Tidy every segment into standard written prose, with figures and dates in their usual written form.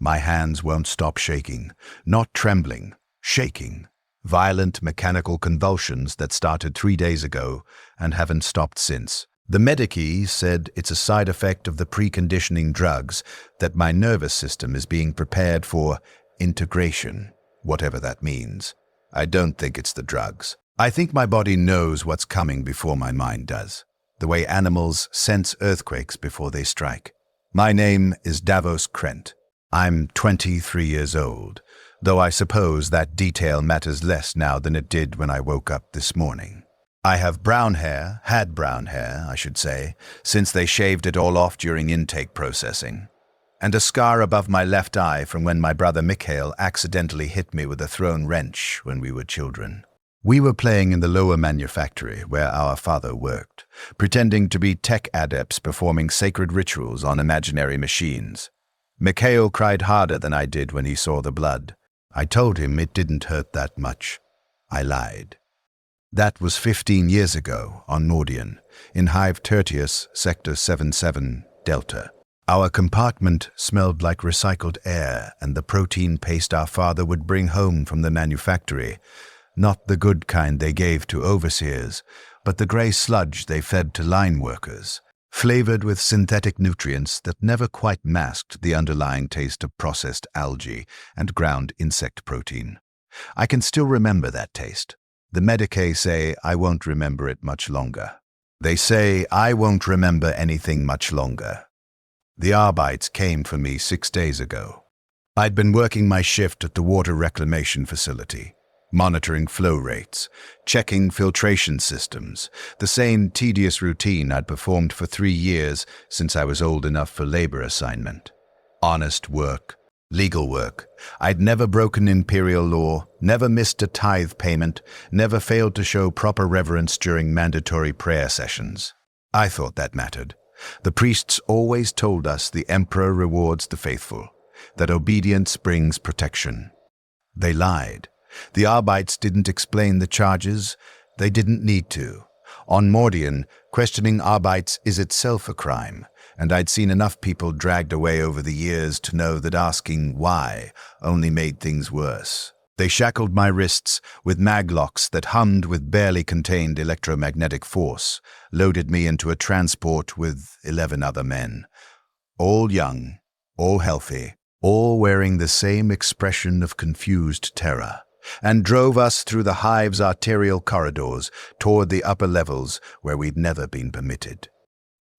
My hands won't stop shaking. Not trembling, shaking. Violent mechanical convulsions that started 3 days ago and haven't stopped since. The medici said it's a side effect of the preconditioning drugs, that my nervous system is being prepared for integration, whatever that means. I don't think it's the drugs. I think my body knows what's coming before my mind does, the way animals sense earthquakes before they strike. My name is Davos Krent. I'm 23 years old, though I suppose that detail matters less now than it did when I woke up this morning. I have brown hair, had brown hair, I should say, since they shaved it all off during intake processing, and a scar above my left eye from when my brother Mikhail accidentally hit me with a thrown wrench when we were children. We were playing in the lower manufactory where our father worked, pretending to be tech adepts performing sacred rituals on imaginary machines. Mikhail cried harder than I did when he saw the blood. I told him it didn't hurt that much. I lied. That was 15 years ago on Nordion, in Hive Tertius, Sector 77, Delta. Our compartment smelled like recycled air and the protein paste our father would bring home from the manufactory. Not the good kind they gave to overseers, but the grey sludge they fed to line workers, flavored with synthetic nutrients that never quite masked the underlying taste of processed algae and ground insect protein. I can still remember that taste. The medici say I won't remember it much longer. They say I won't remember anything much longer. The Arbeits came for me 6 days ago. I'd been working my shift at the water reclamation facility, monitoring flow rates, checking filtration systems, the same tedious routine I'd performed for 3 years since I was old enough for labor assignment. Honest work. Legal work. I'd never broken imperial law, never missed a tithe payment, never failed to show proper reverence during mandatory prayer sessions. I thought that mattered. The priests always told us the emperor rewards the faithful, that obedience brings protection. They lied. The Arbeits didn't explain the charges. They didn't need to. On Mordian, questioning Arbeits is itself a crime, and I'd seen enough people dragged away over the years to know that asking why only made things worse. They shackled my wrists with maglocks that hummed with barely contained electromagnetic force, loaded me into a transport with 11 other men, all young, all healthy, all wearing the same expression of confused terror, and drove us through the hive's arterial corridors toward the upper levels where we'd never been permitted.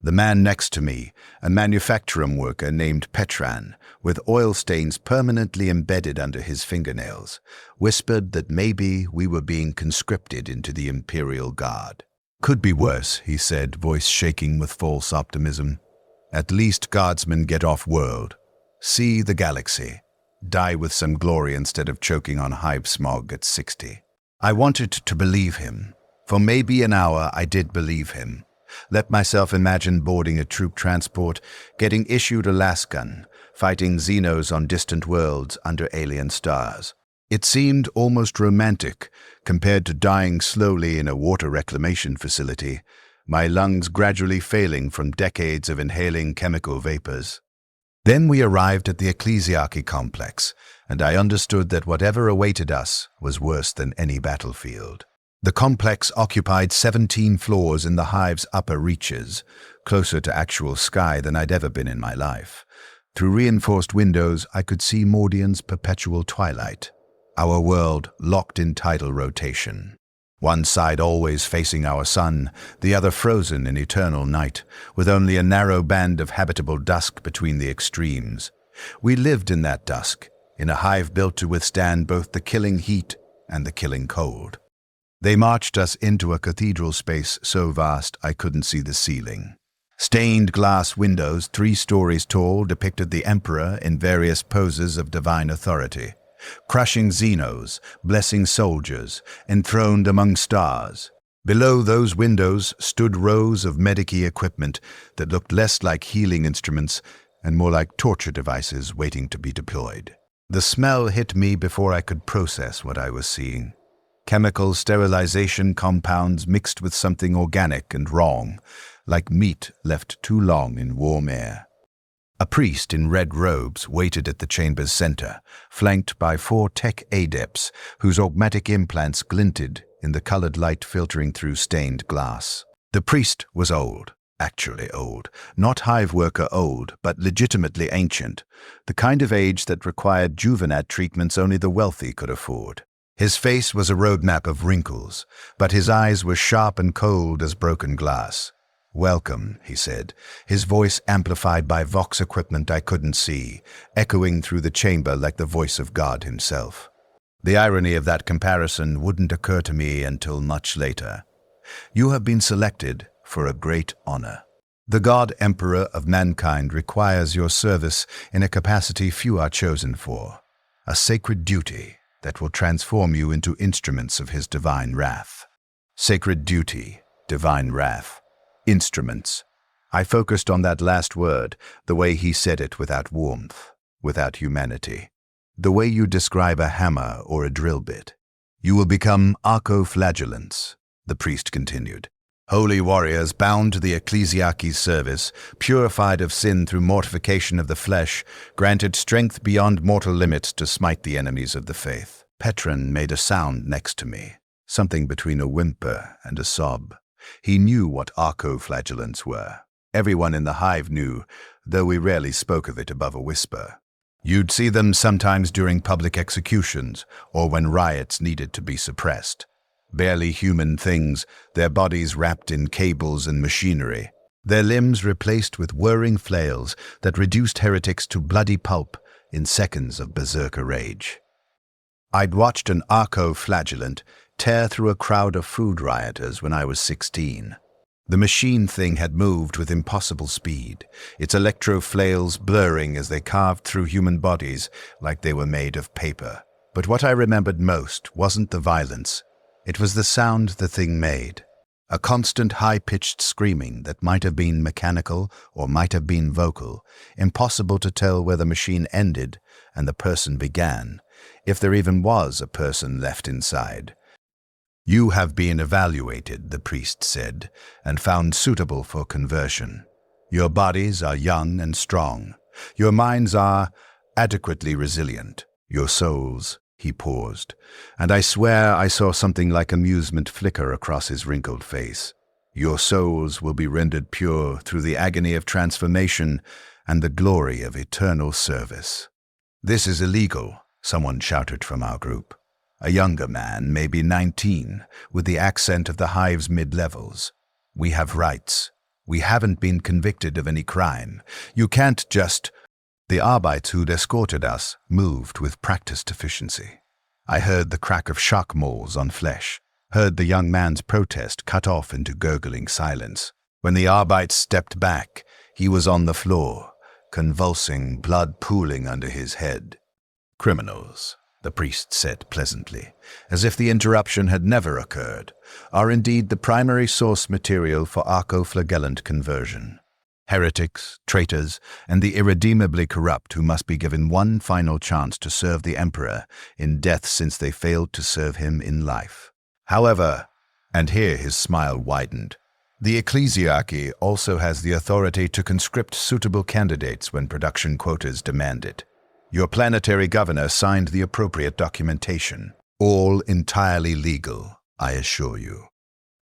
The man next to me, a manufacturing worker named Petran, with oil stains permanently embedded under his fingernails, whispered that maybe we were being conscripted into the Imperial Guard. Could be worse, he said, voice shaking with false optimism. At least guardsmen get off-world, see the galaxy, die with some glory instead of choking on hive smog at 60. I wanted to believe him. For maybe an hour I did believe him. Let myself imagine boarding a troop transport, getting issued a lasgun, fighting Xenos on distant worlds under alien stars. It seemed almost romantic compared to dying slowly in a water reclamation facility, my lungs gradually failing from decades of inhaling chemical vapors. Then we arrived at the Ecclesiarchy complex, and I understood that whatever awaited us was worse than any battlefield. The complex occupied 17 floors in the hive's upper reaches, closer to actual sky than I'd ever been in my life. Through reinforced windows, I could see Mordian's perpetual twilight, our world locked in tidal rotation. One side always facing our sun, the other frozen in eternal night, with only a narrow band of habitable dusk between the extremes. We lived in that dusk, in a hive built to withstand both the killing heat and the killing cold. They marched us into a cathedral space so vast I couldn't see the ceiling. Stained glass windows 3 stories tall depicted the emperor in various poses of divine authority, crushing Xenos, blessing soldiers, enthroned among stars. Below those windows stood rows of medici equipment that looked less like healing instruments and more like torture devices waiting to be deployed. The smell hit me before I could process what I was seeing. Chemical sterilization compounds mixed with something organic and wrong, like meat left too long in warm air. A priest in red robes waited at the chamber's center, flanked by 4 tech adepts whose augmatic implants glinted in the colored light filtering through stained glass. The priest was old, actually old, not hive worker old, but legitimately ancient, the kind of age that required juvenile treatments only the wealthy could afford. His face was a roadmap of wrinkles, but his eyes were sharp and cold as broken glass. "Welcome," he said, his voice amplified by vox equipment I couldn't see, echoing through the chamber like the voice of God himself. The irony of that comparison wouldn't occur to me until much later. "You have been selected for a great honor. The God Emperor of mankind requires your service in a capacity few are chosen for, a sacred duty that will transform you into instruments of his divine wrath." Sacred duty, divine wrath. Instruments. I focused on that last word, the way he said it without warmth, without humanity. The way you describe a hammer or a drill bit. "You will become arco-flagellants," the priest continued. "Holy warriors bound to the ecclesiarchy's service, purified of sin through mortification of the flesh, granted strength beyond mortal limits to smite the enemies of the faith." Petron made a sound next to me, something between a whimper and a sob. He knew what arco-flagellants were. Everyone in the hive knew, though we rarely spoke of it above a whisper. You'd see them sometimes during public executions or when riots needed to be suppressed. Barely human things, their bodies wrapped in cables and machinery, their limbs replaced with whirring flails that reduced heretics to bloody pulp in seconds of berserker rage. I'd watched an arco-flagellant tear through a crowd of food rioters when I was 16. The machine thing had moved with impossible speed, its electro-flails blurring as they carved through human bodies like they were made of paper. But what I remembered most wasn't the violence. It was the sound the thing made. A constant high-pitched screaming that might have been mechanical or might have been vocal, impossible to tell where the machine ended and the person began, if there even was a person left inside. "You have been evaluated," the priest said, "and found suitable for conversion. Your bodies are young and strong. Your minds are adequately resilient. Your souls—" He paused, and I swear I saw something like amusement flicker across his wrinkled face. "Your souls will be rendered pure through the agony of transformation and the glory of eternal service." "This is illegal," someone shouted from our group. A younger man, maybe 19, with the accent of the hive's mid-levels. "We have rights. We haven't been convicted of any crime. You can't just—" The Arbites who'd escorted us moved with practiced efficiency. I heard the crack of shock moles on flesh, heard the young man's protest cut off into gurgling silence. When the Arbites stepped back, he was on the floor, convulsing, blood pooling under his head. "Criminals," the priest said pleasantly, as if the interruption had never occurred, "are indeed the primary source material for arco-flagellant conversion. Heretics, traitors, and the irredeemably corrupt who must be given one final chance to serve the Emperor in death since they failed to serve him in life. However," and here his smile widened, "the ecclesiarchy also has the authority to conscript suitable candidates when production quotas demand it. Your planetary governor signed the appropriate documentation. All entirely legal, I assure you.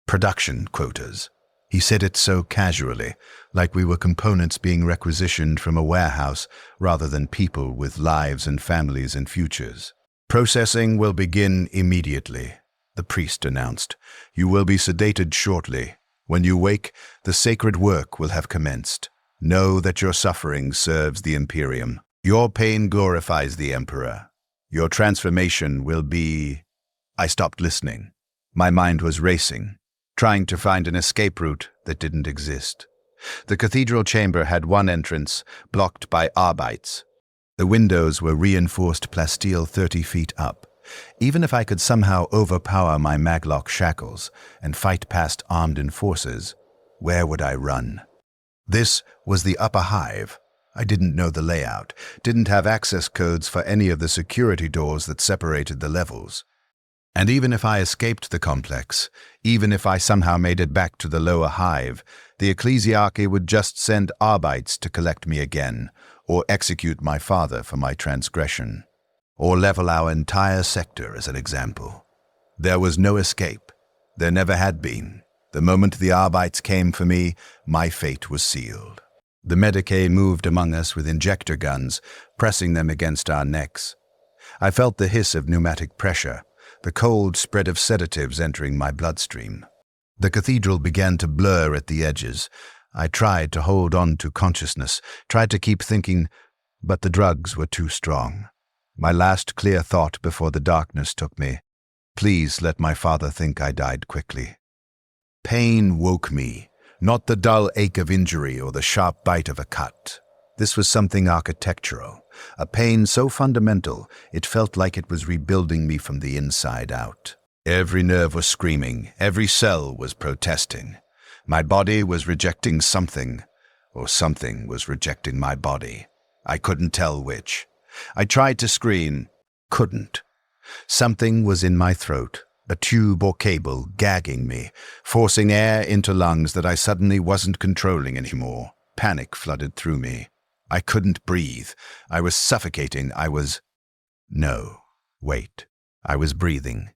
Production quotas." He said it so casually, like we were components being requisitioned from a warehouse rather than people with lives and families and futures. "Processing will begin immediately," the priest announced. "You will be sedated shortly. When you wake, the sacred work will have commenced. Know that your suffering serves the Imperium. Your pain glorifies the Emperor. Your transformation will be—" I stopped listening. My mind was racing, trying to find an escape route that didn't exist. The cathedral chamber had one entrance, blocked by Arbites. The windows were reinforced plasteel 30 feet up. Even if I could somehow overpower my maglock shackles and fight past armed enforcers, where would I run? This was the upper hive. I didn't know the layout, didn't have access codes for any of the security doors that separated the levels. And even if I escaped the complex, even if I somehow made it back to the lower hive, the ecclesiarchy would just send Arbites to collect me again, or execute my father for my transgression, or level our entire sector as an example. There was no escape. There never had been. The moment the Arbites came for me, my fate was sealed. The Medicae moved among us with injector guns, pressing them against our necks. I felt the hiss of pneumatic pressure, the cold spread of sedatives entering my bloodstream. The cathedral began to blur at the edges. I tried to hold on to consciousness, tried to keep thinking, but the drugs were too strong. My last clear thought before the darkness took me: please let my father think I died quickly. Pain woke me, not the dull ache of injury or the sharp bite of a cut. This was something architectural, a pain so fundamental it felt like it was rebuilding me from the inside out. Every nerve was screaming, every cell was protesting. My body was rejecting something, or something was rejecting my body. I couldn't tell which. I tried to scream, couldn't. Something was in my throat, a tube or cable gagging me, forcing air into lungs that I suddenly wasn't controlling anymore. Panic flooded through me. I couldn't breathe. I was suffocating. No, wait. I was breathing.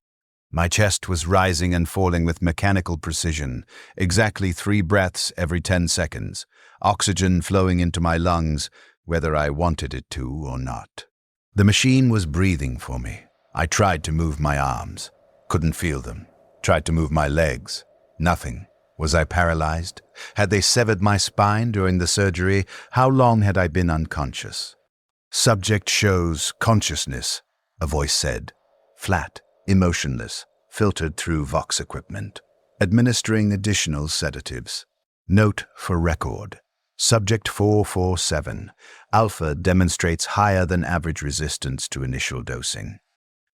My chest was rising and falling with mechanical precision, exactly 3 breaths every 10 seconds, oxygen flowing into my lungs, whether I wanted it to or not. The machine was breathing for me. I tried to move my arms. Couldn't feel them. Tried to move my legs. Nothing. Was I paralyzed? Had they severed my spine during the surgery? How long had I been unconscious? Subject shows consciousness, a voice said. Flat, emotionless, filtered through Vox equipment. Administering additional sedatives. Note for record. Subject 447. Alpha demonstrates higher than average resistance to initial dosing.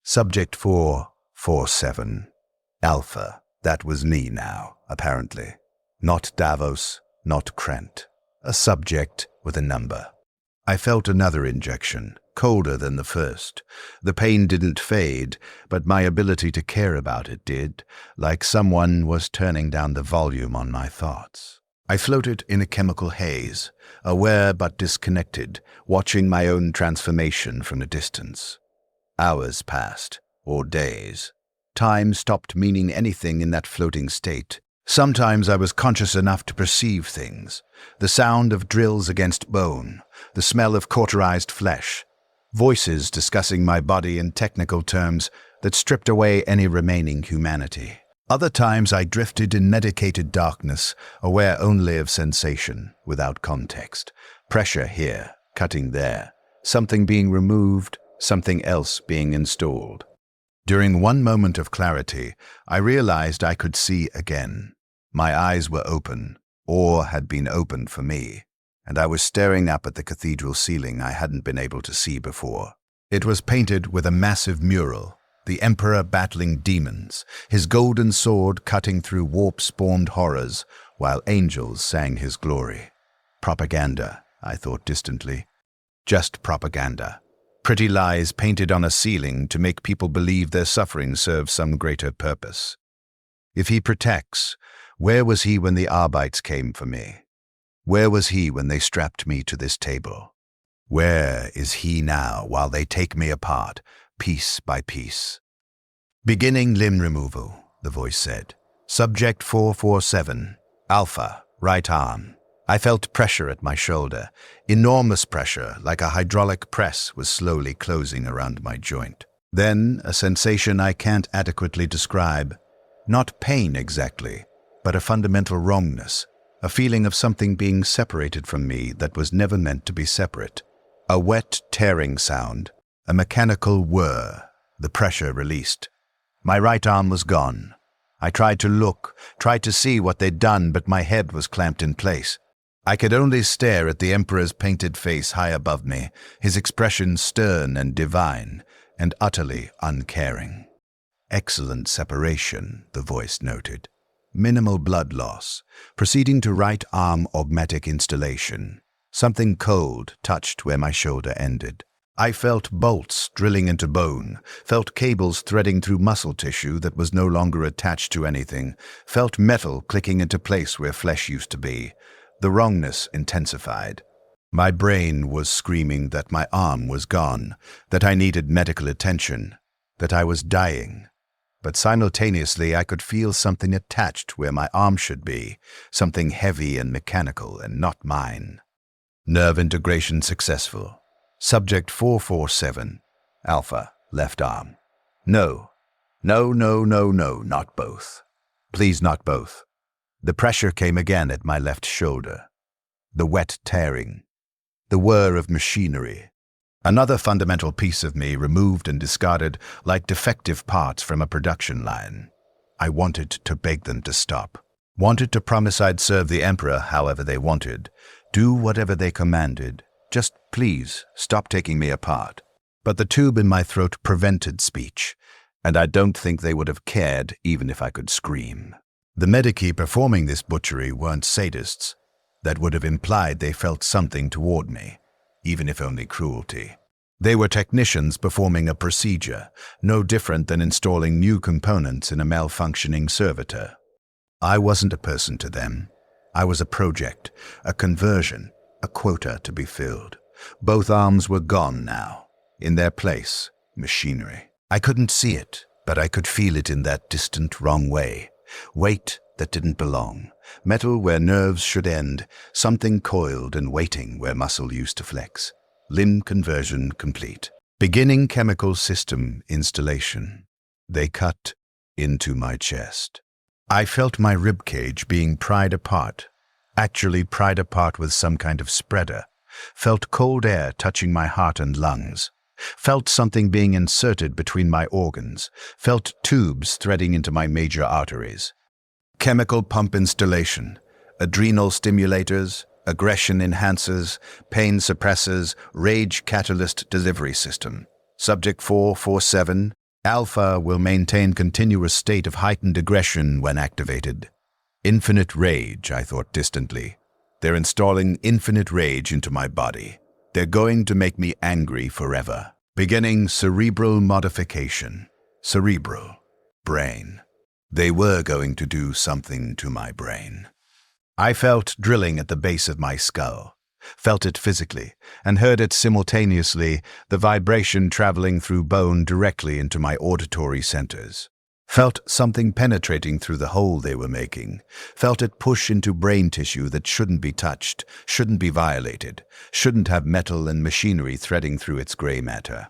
Subject 447. Alpha. That was me now, apparently. Not Davos, not Krent. A subject with a number. I felt another injection, colder than the first. The pain didn't fade, but my ability to care about it did, like someone was turning down the volume on my thoughts. I floated in a chemical haze, aware but disconnected, watching my own transformation from a distance. Hours passed, or days. Time stopped meaning anything in that floating state. Sometimes I was conscious enough to perceive things. The sound of drills against bone, the smell of cauterized flesh, voices discussing my body in technical terms that stripped away any remaining humanity. Other times I drifted in medicated darkness, aware only of sensation, without context. Pressure here, cutting there, something being removed, something else being installed. During one moment of clarity, I realized I could see again. My eyes were open, or had been opened for me, and I was staring up at the cathedral ceiling I hadn't been able to see before. It was painted with a massive mural, the Emperor battling demons, his golden sword cutting through warp-spawned horrors, while angels sang his glory. Propaganda, I thought distantly. Just propaganda. Pretty lies painted on a ceiling to make people believe their suffering serves some greater purpose. If he protects, where was he when the Arbites came for me? Where was he when they strapped me to this table? Where is he now while they take me apart, piece by piece? Beginning limb removal, the voice said. Subject 447, Alpha, right arm. I felt pressure at my shoulder, enormous pressure, like a hydraulic press was slowly closing around my joint. Then a sensation I can't adequately describe. Not pain exactly, but a fundamental wrongness, a feeling of something being separated from me that was never meant to be separate. A wet, tearing sound, a mechanical whir, the pressure released. My right arm was gone. I tried to look, tried to see what they'd done, but my head was clamped in place. I could only stare at the Emperor's painted face high above me, his expression stern and divine, and utterly uncaring. Excellent separation, the voice noted. Minimal blood loss, proceeding to right arm augmetic installation. Something cold touched where my shoulder ended. I felt bolts drilling into bone, felt cables threading through muscle tissue that was no longer attached to anything, felt metal clicking into place where flesh used to be. The wrongness intensified. My brain was screaming that my arm was gone, that I needed medical attention, that I was dying. But simultaneously I could feel something attached where my arm should be, something heavy and mechanical and not mine. Nerve integration successful. Subject 447, Alpha, left arm. No, not both. Please, not both. The pressure came again at my left shoulder. The wet tearing. The whir of machinery. Another fundamental piece of me removed and discarded like defective parts from a production line. I wanted to beg them to stop. Wanted to promise I'd serve the Emperor however they wanted, do whatever they commanded. Just please stop taking me apart. But the tube in my throat prevented speech, and I don't think they would have cared even if I could scream. The medici performing this butchery weren't sadists. That would have implied they felt something toward me, even if only cruelty. They were technicians performing a procedure, no different than installing new components in a malfunctioning servitor. I wasn't a person to them. I was a project, a conversion, a quota to be filled. Both arms were gone now. In their place, machinery. I couldn't see it, but I could feel it in that distant wrong way. Weight that didn't belong. Metal where nerves should end. Something coiled and waiting where muscle used to flex. Limb conversion complete. Beginning chemical system installation. They cut into my chest. I felt my ribcage being pried apart. Actually pried apart with some kind of spreader. Felt cold air touching my heart and lungs. Felt something being inserted between my organs. Felt tubes threading into my major arteries. Chemical pump installation. Adrenal stimulators, aggression enhancers, pain suppressors, rage catalyst delivery system. Subject 447. Alpha will maintain continuous state of heightened aggression when activated. Infinite rage, I thought distantly. They're installing infinite rage into my body. They're going to make me angry forever. Beginning cerebral modification. Cerebral. Brain. They were going to do something to my brain. I felt drilling at the base of my skull. Felt it physically, and heard it simultaneously, the vibration traveling through bone directly into my auditory centers. Felt something penetrating through the hole they were making. Felt it push into brain tissue that shouldn't be touched, shouldn't be violated, shouldn't have metal and machinery threading through its gray matter.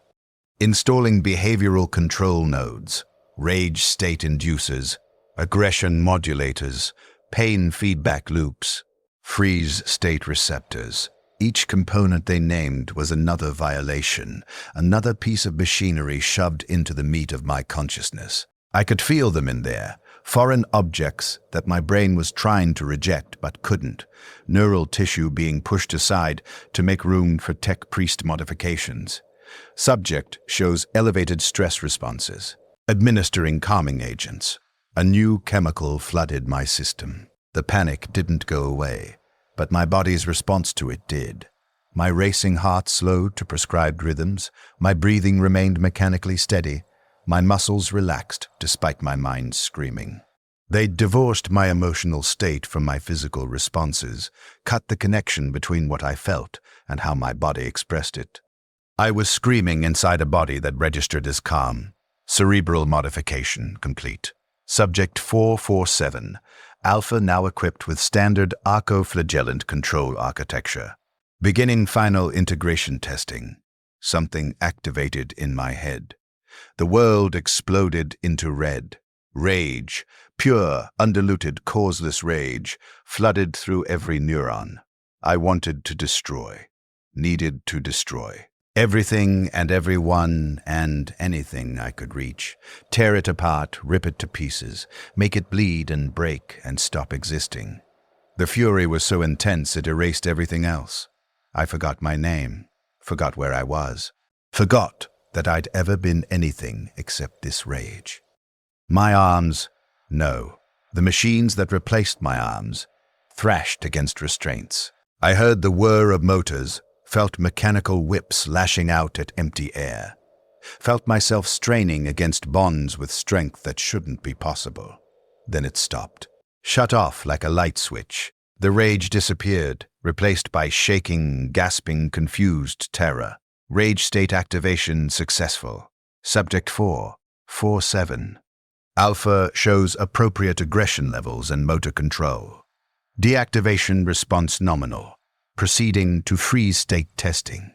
Installing behavioral control nodes, rage state inducers, aggression modulators, pain feedback loops, freeze state receptors. Each component they named was another violation, another piece of machinery shoved into the meat of my consciousness. I could feel them in there, foreign objects that my brain was trying to reject but couldn't, neural tissue being pushed aside to make room for tech priest modifications. Subject shows elevated stress responses, administering calming agents. A new chemical flooded my system. The panic didn't go away, but my body's response to it did. My racing heart slowed to prescribed rhythms, my breathing remained mechanically steady, my muscles relaxed despite my mind screaming. They divorced my emotional state from my physical responses, cut the connection between what I felt and how my body expressed it. I was screaming inside a body that registered as calm. Cerebral modification complete. Subject 447. Alpha now equipped with standard arco-flagellant control architecture. Beginning final integration testing. Something activated in my head. The world exploded into red. Rage, pure, undiluted, causeless rage, flooded through every neuron. I wanted to destroy. Needed to destroy. Everything and everyone and anything I could reach. Tear it apart, rip it to pieces, make it bleed and break and stop existing. The fury was so intense it erased everything else. I forgot my name, forgot where I was, forgot that I'd ever been anything except this rage. My arms, no. The machines that replaced my arms, thrashed against restraints. I heard the whir of motors, Felt mechanical whips lashing out at empty air. Felt myself straining against bonds with strength that shouldn't be possible. Then it stopped. Shut off like a light switch. The rage disappeared, replaced by shaking, gasping, confused terror. Rage state activation successful. Subject 447. Alpha shows appropriate aggression levels and motor control. Deactivation response nominal. Proceeding to freeze state testing.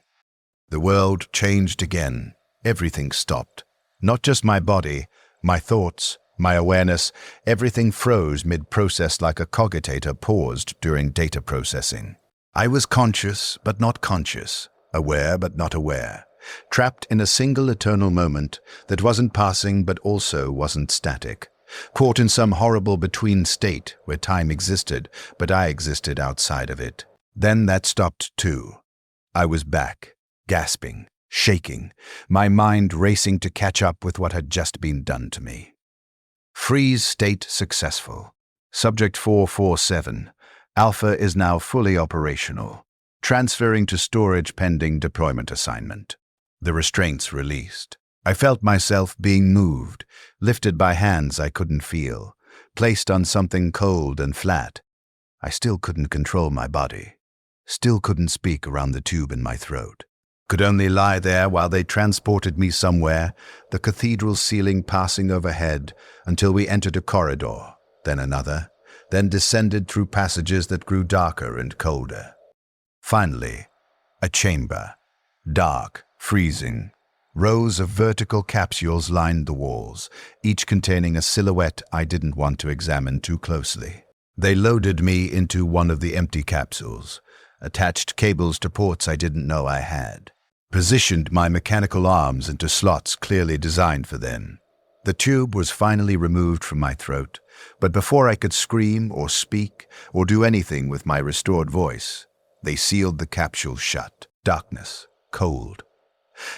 The world changed again. Everything stopped. Not just my body, my thoughts, my awareness, everything froze mid-process like a cogitator paused during data processing. I was conscious but not conscious, aware but not aware, trapped in a single eternal moment that wasn't passing but also wasn't static, caught in some horrible between state where time existed but I existed outside of it. Then that stopped too. I was back, gasping, shaking, my mind racing to catch up with what had just been done to me. Freeze state successful. Subject 447. Alpha is now fully operational. Transferring to storage pending deployment assignment. The restraints released. I felt myself being moved, lifted by hands I couldn't feel, placed on something cold and flat. I still couldn't control my body. Still couldn't speak around the tube in my throat. Could only lie there while they transported me somewhere, the cathedral ceiling passing overhead, until we entered a corridor, then another, then descended through passages that grew darker and colder. Finally, a chamber. Dark, freezing. Rows of vertical capsules lined the walls, each containing a silhouette I didn't want to examine too closely. They loaded me into one of the empty capsules, attached cables to ports I didn't know I had, positioned my mechanical arms into slots clearly designed for them. The tube was finally removed from my throat, but before I could scream or speak or do anything with my restored voice, they sealed the capsule shut. Darkness, cold.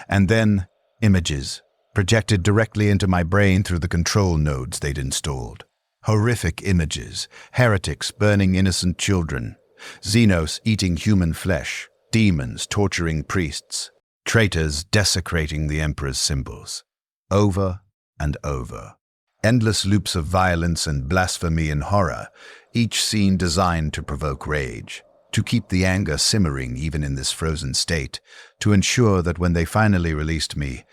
And then, images, projected directly into my brain through the control nodes they'd installed. Horrific images, heretics burning innocent children, Xenos eating human flesh, demons torturing priests, traitors desecrating the Emperor's symbols. Over and over. Endless loops of violence and blasphemy and horror, each scene designed to provoke rage, to keep the anger simmering even in this frozen state, to ensure that when they finally released me,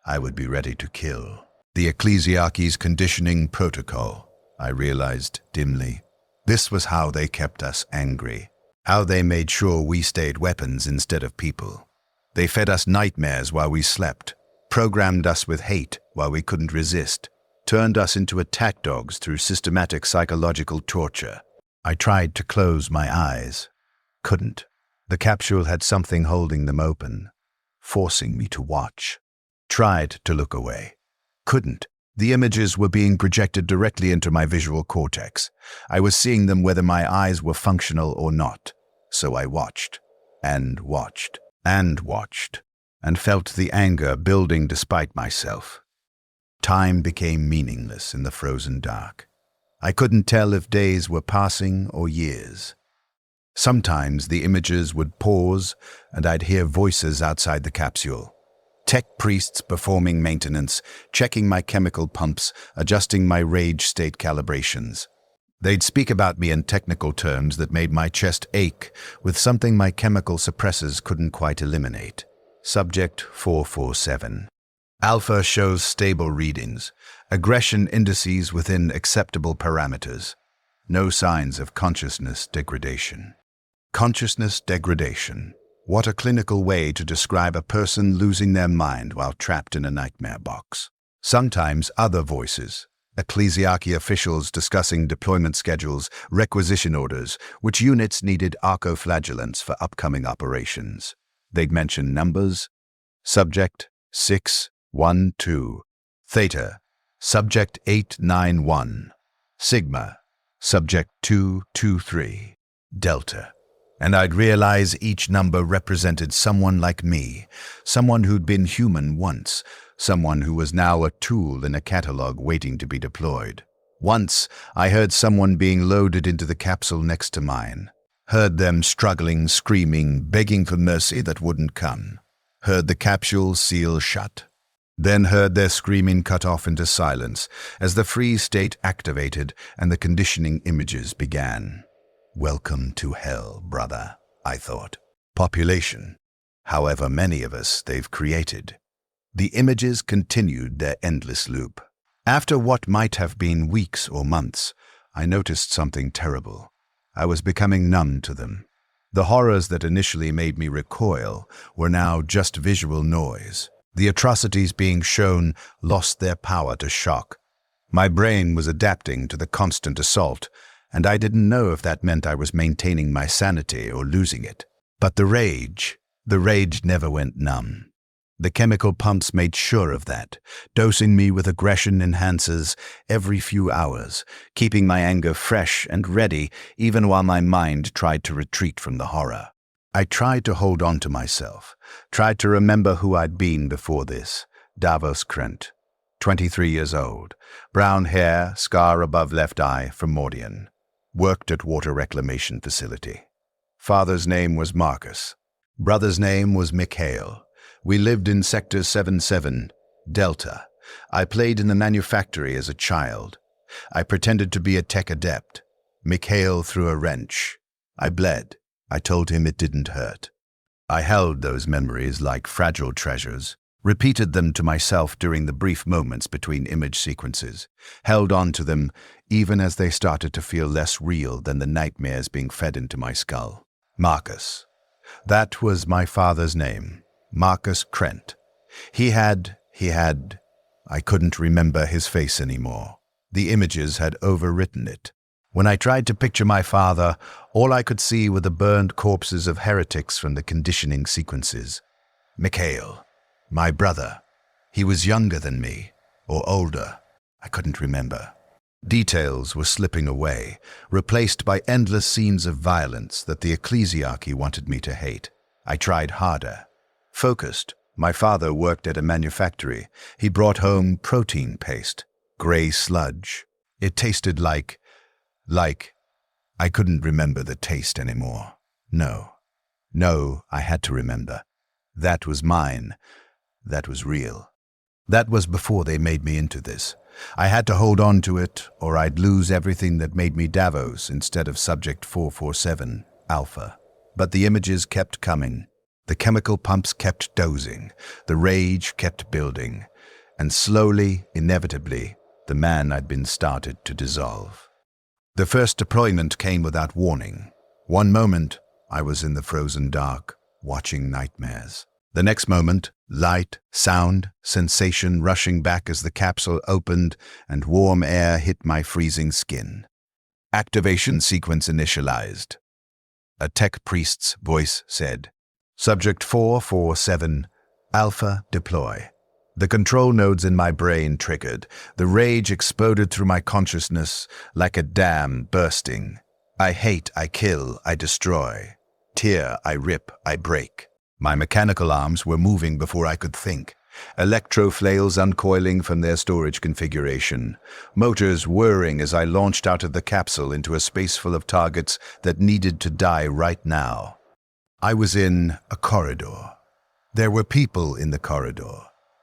I would be ready to kill. The Ecclesiarchy's conditioning protocol, I realized dimly. This was how they kept us angry, how they made sure we stayed weapons instead of people. They fed us nightmares while we slept, programmed us with hate while we couldn't resist, turned us into attack dogs through systematic psychological torture. I tried to close my eyes. Couldn't. The capsule had something holding them open, forcing me to watch. Tried to look away. Couldn't. The images were being projected directly into my visual cortex. I was seeing them whether my eyes were functional or not. So I watched, and watched, and watched, and felt the anger building despite myself. Time became meaningless in the frozen dark. I couldn't tell if days were passing or years. Sometimes the images would pause, and I'd hear voices outside the capsule. Tech priests performing maintenance, checking my chemical pumps, adjusting my rage state calibrations. They'd speak about me in technical terms that made my chest ache with something my chemical suppressors couldn't quite eliminate. Subject 447. Alpha shows stable readings, aggression indices within acceptable parameters. No signs of consciousness degradation. Consciousness degradation. What a clinical way to describe a person losing their mind while trapped in a nightmare box. Sometimes other voices, ecclesiarchy officials discussing deployment schedules, requisition orders, which units needed arcoflagellants for upcoming operations. They'd mention numbers. Subject 612. Theta. Subject 891. Sigma. Subject 223. Delta. And I'd realize each number represented someone like me, someone who'd been human once, someone who was now a tool in a catalog waiting to be deployed. Once, I heard someone being loaded into the capsule next to mine. Heard them struggling, screaming, begging for mercy that wouldn't come. Heard the capsule seal shut. Then heard their screaming cut off into silence as the freeze state activated and the conditioning images began. Welcome to hell, brother, I thought. Population. However many of us they've created. The images continued their endless loop. After what might have been weeks or months, I noticed something terrible. I was becoming numb to them. The horrors that initially made me recoil were now just visual noise. The atrocities being shown lost their power to shock. My brain was adapting to the constant assault, and I didn't know if that meant I was maintaining my sanity or losing it. But the rage never went numb. The chemical pumps made sure of that, dosing me with aggression enhancers every few hours, keeping my anger fresh and ready even while my mind tried to retreat from the horror. I tried to hold on to myself, tried to remember who I'd been before this. Davos Krent, 23 years old, brown hair, scar above left eye, from Mordian. Worked at water reclamation facility. Father's name was Marcus. Brother's name was Mikhail. We lived in Sector 77, Delta. I played in the manufactory as a child. I pretended to be a tech adept. Mikhail threw a wrench. I bled. I told him it didn't hurt. I held those memories like fragile treasures, repeated them to myself during the brief moments between image sequences, held on to them even as they started to feel less real than the nightmares being fed into my skull. Marcus. That was my father's name. Marcus Krent. He had, I couldn't remember his face anymore. The images had overwritten it. When I tried to picture my father, all I could see were the burned corpses of heretics from the conditioning sequences. Mikhail. My brother. He was younger than me, or older. I couldn't remember. Details were slipping away, replaced by endless scenes of violence that the ecclesiarchy wanted me to hate. I tried harder. Focused. My father worked at a manufactory. He brought home protein paste, gray sludge. It tasted like, I couldn't remember the taste anymore. No, I had to remember. That was mine. That was real. That was before they made me into this. I had to hold on to it, or I'd lose everything that made me Davos instead of Subject 447, Alpha. But the images kept coming. The chemical pumps kept dosing. The rage kept building. And slowly, inevitably, the man I'd been started to dissolve. The first deployment came without warning. One moment, I was in the frozen dark, watching nightmares. The next moment, light, sound, sensation rushing back as the capsule opened and warm air hit my freezing skin. Activation sequence initialized. A tech priest's voice said, Subject 447, Alpha deploy. The control nodes in my brain triggered. The rage exploded through my consciousness like a dam bursting. I hate, I kill, I destroy. Tear, I rip, I break. My mechanical arms were moving before I could think. Electro-flails uncoiling from their storage configuration. Motors whirring as I launched out of the capsule into a space full of targets that needed to die right now. I was in a corridor. There were people in the corridor.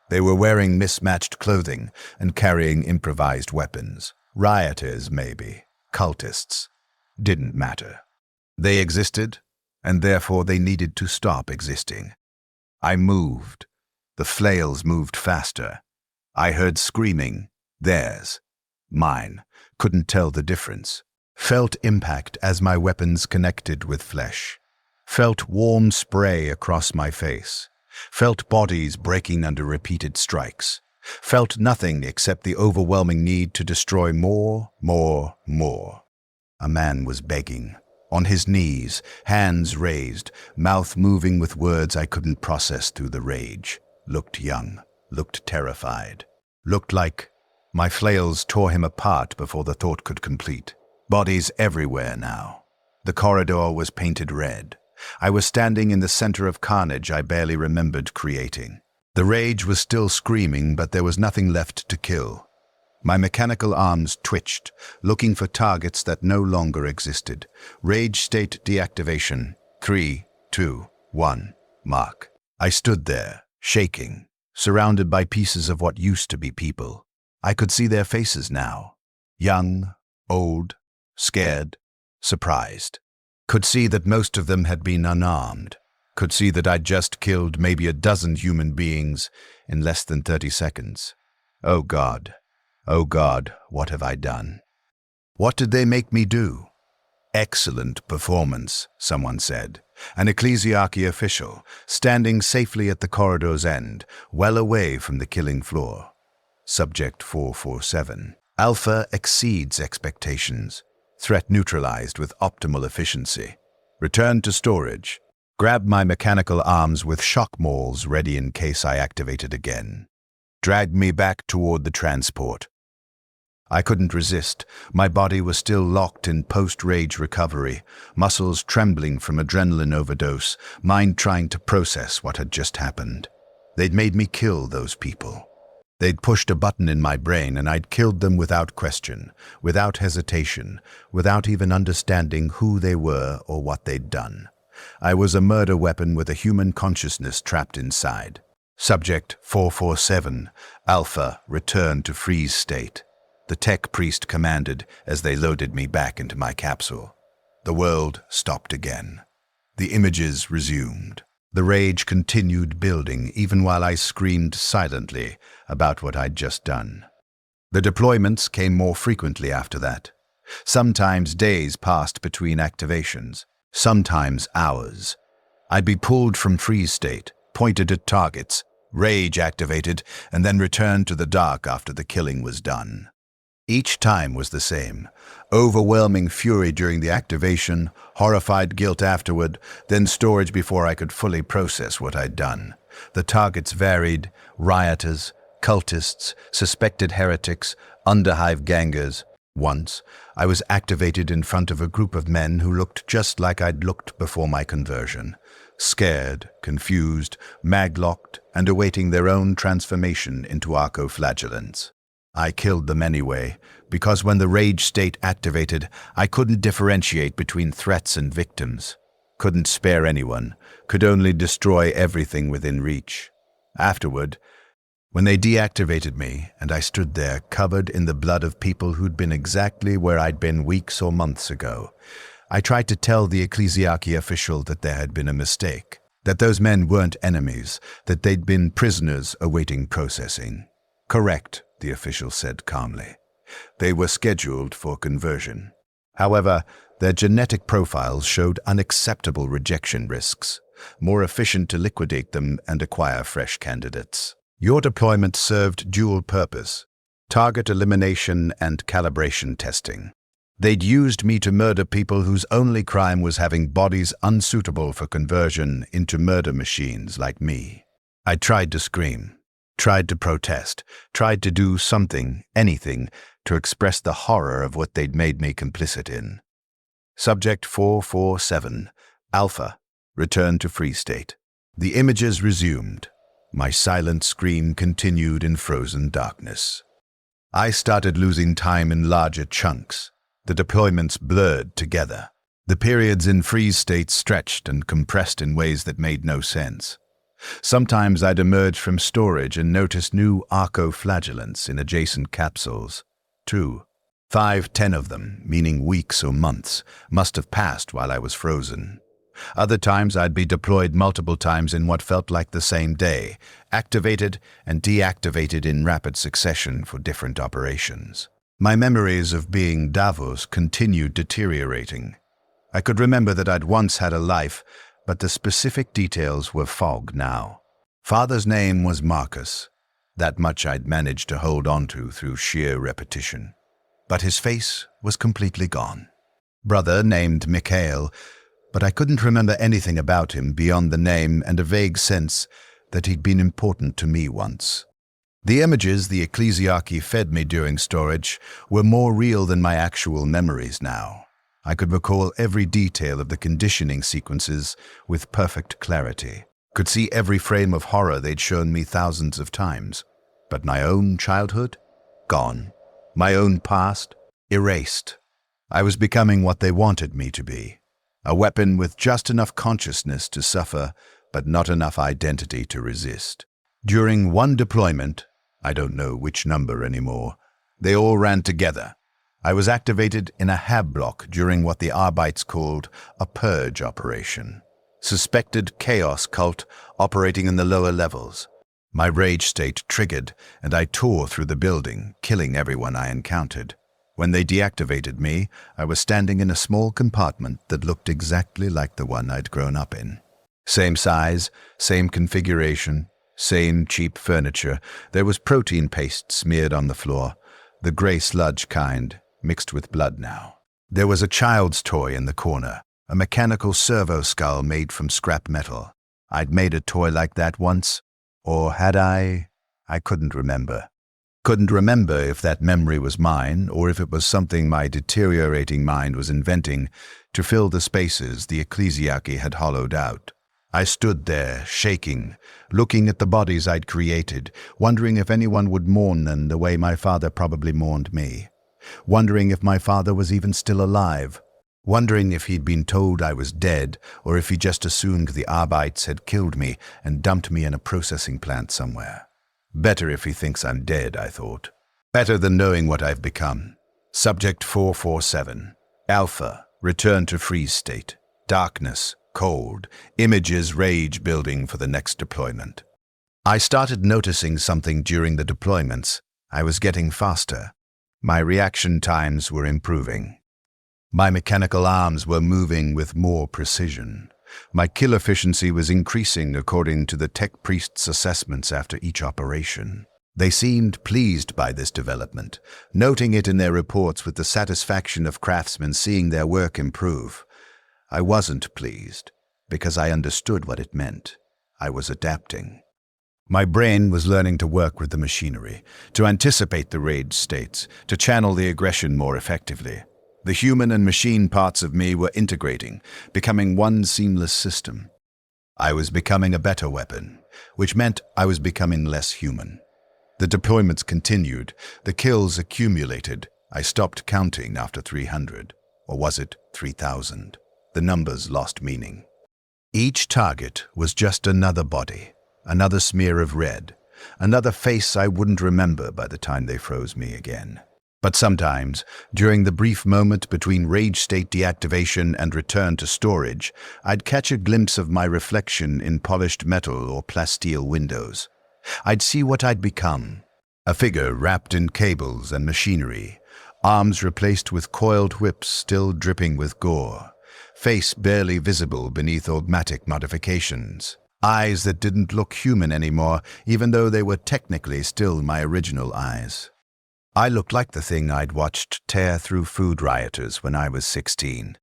They were wearing mismatched clothing and carrying improvised weapons. Rioters, maybe. Cultists. Didn't matter. They existed, and therefore they needed to stop existing. I moved. The flails moved faster. I heard screaming. Theirs. Mine. Couldn't tell the difference. Felt impact as my weapons connected with flesh. Felt warm spray across my face. Felt bodies breaking under repeated strikes. Felt nothing except the overwhelming need to destroy more. A man was begging. On his knees, hands raised, mouth moving with words I couldn't process through the rage. Looked young, looked terrified. Looked like my flails tore him apart before the thought could complete. Bodies everywhere now. The corridor was painted red. I was standing in the center of carnage I barely remembered creating. The rage was still screaming, but there was nothing left to kill. My mechanical arms twitched, looking for targets that no longer existed. Rage state deactivation. 3, 2, 1. Mark. I stood there, shaking, surrounded by pieces of what used to be people. I could see their faces now. Young, old, scared, surprised. Could see that most of them had been unarmed. Could see that I'd just killed maybe a dozen human beings in less than 30 seconds. Oh God, what have I done? What did they make me do? Excellent performance, someone said. An ecclesiarchy official, standing safely at the corridor's end, well away from the killing floor. Subject 447. Alpha exceeds expectations. Threat neutralized with optimal efficiency. Return to storage. Grab my mechanical arms with shock mauls ready in case I activated again. Dragged me back toward the transport. I couldn't resist. My body was still locked in post-rage recovery, muscles trembling from adrenaline overdose, mind trying to process what had just happened. They'd made me kill those people. They'd pushed a button in my brain and I'd killed them without question, without hesitation, without even understanding who they were or what they'd done. I was a murder weapon with a human consciousness trapped inside. Subject 447, Alpha, return to freeze state. The tech priest commanded as they loaded me back into my capsule. The world stopped again. The images resumed. The rage continued building even while I screamed silently about what I'd just done. The deployments came more frequently after that. Sometimes days passed between activations, sometimes hours. I'd be pulled from freeze state, pointed at targets, rage activated, and then returned to the dark after the killing was done. Each time was the same. Overwhelming fury during the activation, horrified guilt afterward, then storage before I could fully process what I'd done. The targets varied: rioters, cultists, suspected heretics, underhive gangers. Once, I was activated in front of a group of men who looked just like I'd looked before my conversion. Scared, confused, mag-locked, and awaiting their own transformation into arco-flagellants. I killed them anyway, because when the rage state activated, I couldn't differentiate between threats and victims. Couldn't spare anyone, could only destroy everything within reach. Afterward, when they deactivated me, and I stood there covered in the blood of people who'd been exactly where I'd been weeks or months ago, I tried to tell the ecclesiarchy official that there had been a mistake, that those men weren't enemies, that they'd been prisoners awaiting processing. Correct, the official said calmly. They were scheduled for conversion. However, their genetic profiles showed unacceptable rejection risks, more efficient to liquidate them and acquire fresh candidates. Your deployment served dual purpose: target elimination and calibration testing. They'd used me to murder people whose only crime was having bodies unsuitable for conversion into murder machines like me. I tried to scream, tried to protest, tried to do something, anything, to express the horror of what they'd made me complicit in. Subject 447, Alpha, return to free state. The images resumed. My silent scream continued in frozen darkness. I started losing time in larger chunks. The deployments blurred together. The periods in freeze state stretched and compressed in ways that made no sense. Sometimes I'd emerge from storage and notice new arco-flagellants in adjacent capsules. 2, 5, 10 of them, meaning weeks or months, must have passed while I was frozen. Other times I'd be deployed multiple times in what felt like the same day, activated and deactivated in rapid succession for different operations. My memories of being Davos continued deteriorating. I could remember that I'd once had a life, but the specific details were fog now. Father's name was Marcus. That much I'd managed to hold onto through sheer repetition. But his face was completely gone. Brother named Mikhail, but I couldn't remember anything about him beyond the name and a vague sense that he'd been important to me once. The images the ecclesiarchy fed me during storage were more real than my actual memories now. I could recall every detail of the conditioning sequences with perfect clarity. Could see every frame of horror they'd shown me thousands of times. But my own childhood? Gone. My own past, erased. I was becoming what they wanted me to be. A weapon with just enough consciousness to suffer, but not enough identity to resist. During one deployment, I don't know which number anymore, they all ran together. I was activated in a hab block during what the Arbites called a purge operation. Suspected chaos cult operating in the lower levels. My rage state triggered, and I tore through the building, killing everyone I encountered. When they deactivated me, I was standing in a small compartment that looked exactly like the one I'd grown up in. Same size, same configuration, same cheap furniture. There was protein paste smeared on the floor, the gray sludge kind, mixed with blood now. There was a child's toy in the corner, a mechanical servo skull made from scrap metal. I'd made a toy like that once, or had I? I couldn't remember. Couldn't remember if that memory was mine or if it was something my deteriorating mind was inventing to fill the spaces the ecclesiarchy had hollowed out. I stood there, shaking, looking at the bodies I'd created, wondering if anyone would mourn them the way my father probably mourned me. Wondering if my father was even still alive. Wondering if he'd been told I was dead or if he just assumed the Arbites had killed me and dumped me in a processing plant somewhere. Better if he thinks I'm dead, I thought. Better than knowing what I've become. Subject 447. Alpha. Return to freeze state. Darkness. Cold. Images rage building for the next deployment. I started noticing something during the deployments. I was getting faster. My reaction times were improving. My mechanical arms were moving with more precision. My kill efficiency was increasing according to the tech priest's assessments after each operation. They seemed pleased by this development, noting it in their reports with the satisfaction of craftsmen seeing their work improve. I wasn't pleased, because I understood what it meant. I was adapting. My brain was learning to work with the machinery, to anticipate the rage states, to channel the aggression more effectively. The human and machine parts of me were integrating, becoming one seamless system. I was becoming a better weapon, which meant I was becoming less human. The deployments continued, the kills accumulated. I stopped counting after 300, or was it 3,000? The numbers lost meaning. Each target was just another body, another smear of red, another face I wouldn't remember by the time they froze me again. But sometimes, during the brief moment between rage state deactivation and return to storage, I'd catch a glimpse of my reflection in polished metal or plasteel windows. I'd see what I'd become. A figure wrapped in cables and machinery, arms replaced with coiled whips still dripping with gore, face barely visible beneath automatic modifications, eyes that didn't look human anymore, even though they were technically still my original eyes. I looked like the thing I'd watched tear through food rioters when I was 16.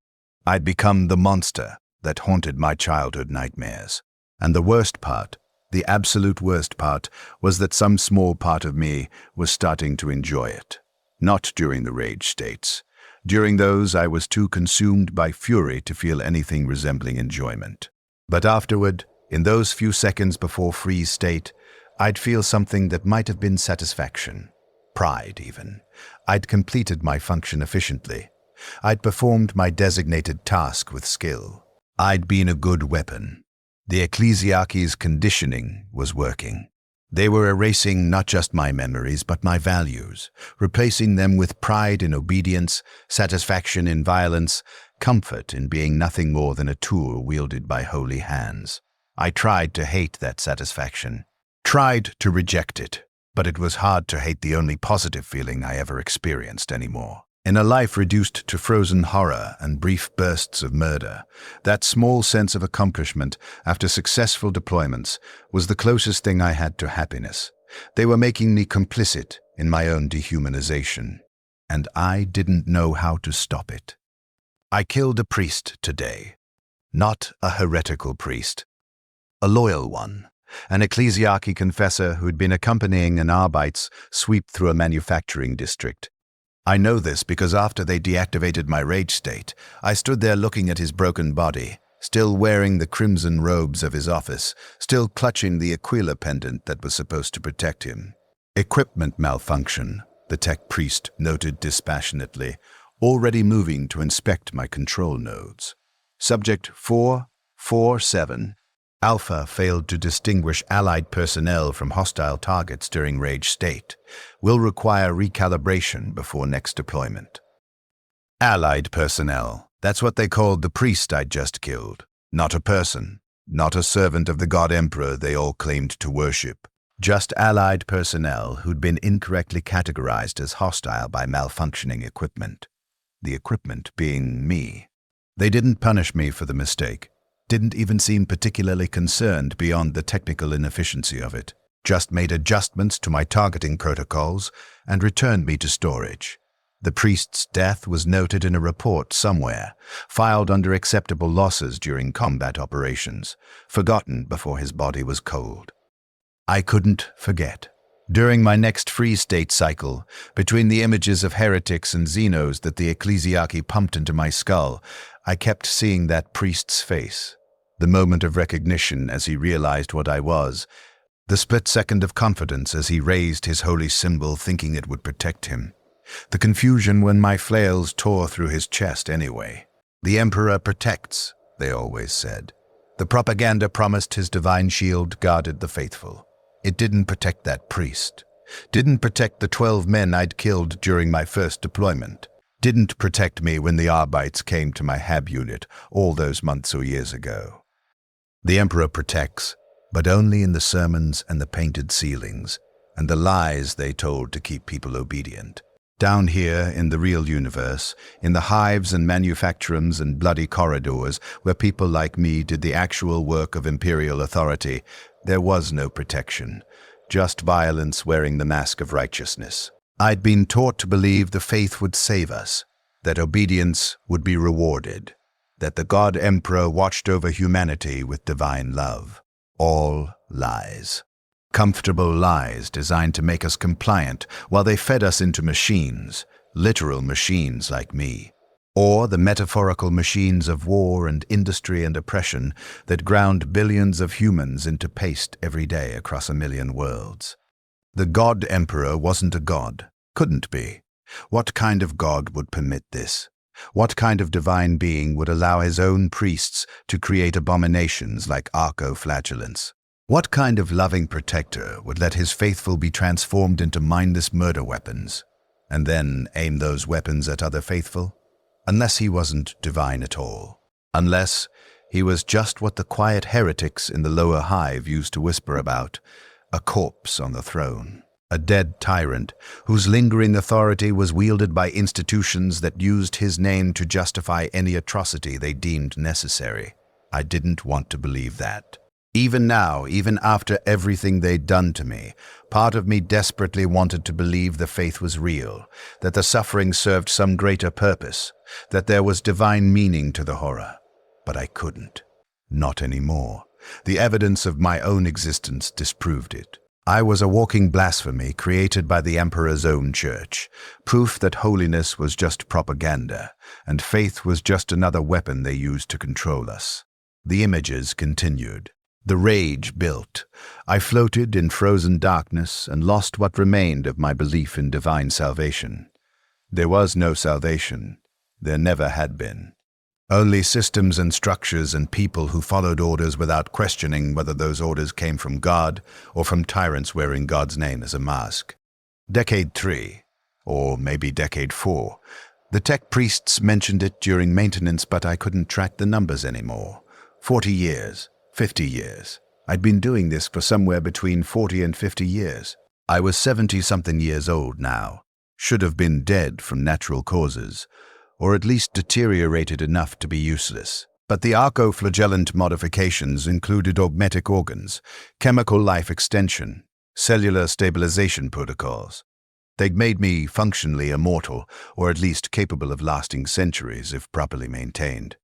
I'd become the monster that haunted my childhood nightmares. And the worst part, the absolute worst part, was that some small part of me was starting to enjoy it. Not during the rage states. During those, I was too consumed by fury to feel anything resembling enjoyment. But afterward, in those few seconds before freeze state, I'd feel something that might have been satisfaction. Pride, even. I'd completed my function efficiently. I'd performed my designated task with skill. I'd been a good weapon. The ecclesiarchy's conditioning was working. They were erasing not just my memories, but my values, replacing them with pride in obedience, satisfaction in violence, comfort in being nothing more than a tool wielded by holy hands. I tried to hate that satisfaction, tried to reject it. But it was hard to hate the only positive feeling I ever experienced anymore. In a life reduced to frozen horror and brief bursts of murder, that small sense of accomplishment after successful deployments was the closest thing I had to happiness. They were making me complicit in my own dehumanization, and I didn't know how to stop it. I killed a priest today. Not a heretical priest. A loyal one. An ecclesiarchy confessor who'd been accompanying an Arbites sweep through a manufacturing district. I know this because after they deactivated my rage state, I stood there looking at his broken body, still wearing the crimson robes of his office, still clutching the Aquila pendant that was supposed to protect him. Equipment malfunction. the tech priest noted dispassionately, already moving to inspect my control nodes. Subject 447. Alpha failed to distinguish allied personnel from hostile targets during rage state. Will require recalibration before next deployment. Allied personnel. That's what they called the priest I'd just killed. Not a person. Not a servant of the God Emperor they all claimed to worship. Just allied personnel who'd been incorrectly categorized as hostile by malfunctioning equipment. The equipment being me. They didn't punish me for the mistake. Didn't even seem particularly concerned beyond the technical inefficiency of it. Just made adjustments to my targeting protocols and returned me to storage. The priest's death was noted in a report somewhere, filed under acceptable losses during combat operations, forgotten before his body was cold. I couldn't forget. During my next free state cycle, between the images of heretics and xenos that the ecclesiarchy pumped into my skull, I kept seeing that priest's face. The moment of recognition as he realized what I was, the split second of confidence as he raised his holy symbol thinking it would protect him. The confusion when my flails tore through his chest anyway. The Emperor protects, they always said. The propaganda promised his divine shield guarded the faithful. It didn't protect that priest. Didn't protect the 12 men I'd killed during my first deployment. Didn't protect me when the Arbites came to my HAB unit all those months or years ago. The Emperor protects, but only in the sermons and the painted ceilings, and the lies they told to keep people obedient. Down here in the real universe, in the hives and manufacturums and bloody corridors where people like me did the actual work of imperial authority, there was no protection, just violence wearing the mask of righteousness. I'd been taught to believe the faith would save us, that obedience would be rewarded, that the God Emperor watched over humanity with divine love. All lies. Comfortable lies designed to make us compliant while they fed us into machines, literal machines like me, or the metaphorical machines of war and industry and oppression that ground billions of humans into paste every day across a million worlds. The God Emperor wasn't a god, couldn't be. What kind of god would permit this? What kind of divine being would allow his own priests to create abominations like arco-flagellants? What kind of loving protector would let his faithful be transformed into mindless murder weapons, and then aim those weapons at other faithful? Unless he wasn't divine at all. Unless he was just what the quiet heretics in the lower hive used to whisper about, a corpse on the throne. A dead tyrant whose lingering authority was wielded by institutions that used his name to justify any atrocity they deemed necessary. I didn't want to believe that. Even now, even after everything they'd done to me, part of me desperately wanted to believe the faith was real, that the suffering served some greater purpose, that there was divine meaning to the horror. But I couldn't. Not anymore. The evidence of my own existence disproved it. I was a walking blasphemy created by the Emperor's own church, proof that holiness was just propaganda, and faith was just another weapon they used to control us. The images continued. The rage built. I floated in frozen darkness and lost what remained of my belief in divine salvation. There was no salvation. There never had been. Only systems and structures and people who followed orders without questioning whether those orders came from God or from tyrants wearing God's name as a mask. Decade 3, or maybe Decade 4. The tech priests mentioned it during maintenance, but I couldn't track the numbers anymore. 40 years. 50 years. I'd been doing this for somewhere between 40 and 50 years. I was 70-something years old now. Should have been dead from natural causes, or at least deteriorated enough to be useless. But the arco-flagellant modifications included augmetic organs, chemical life extension, cellular stabilization protocols. They'd made me functionally immortal, or at least capable of lasting centuries if properly maintained.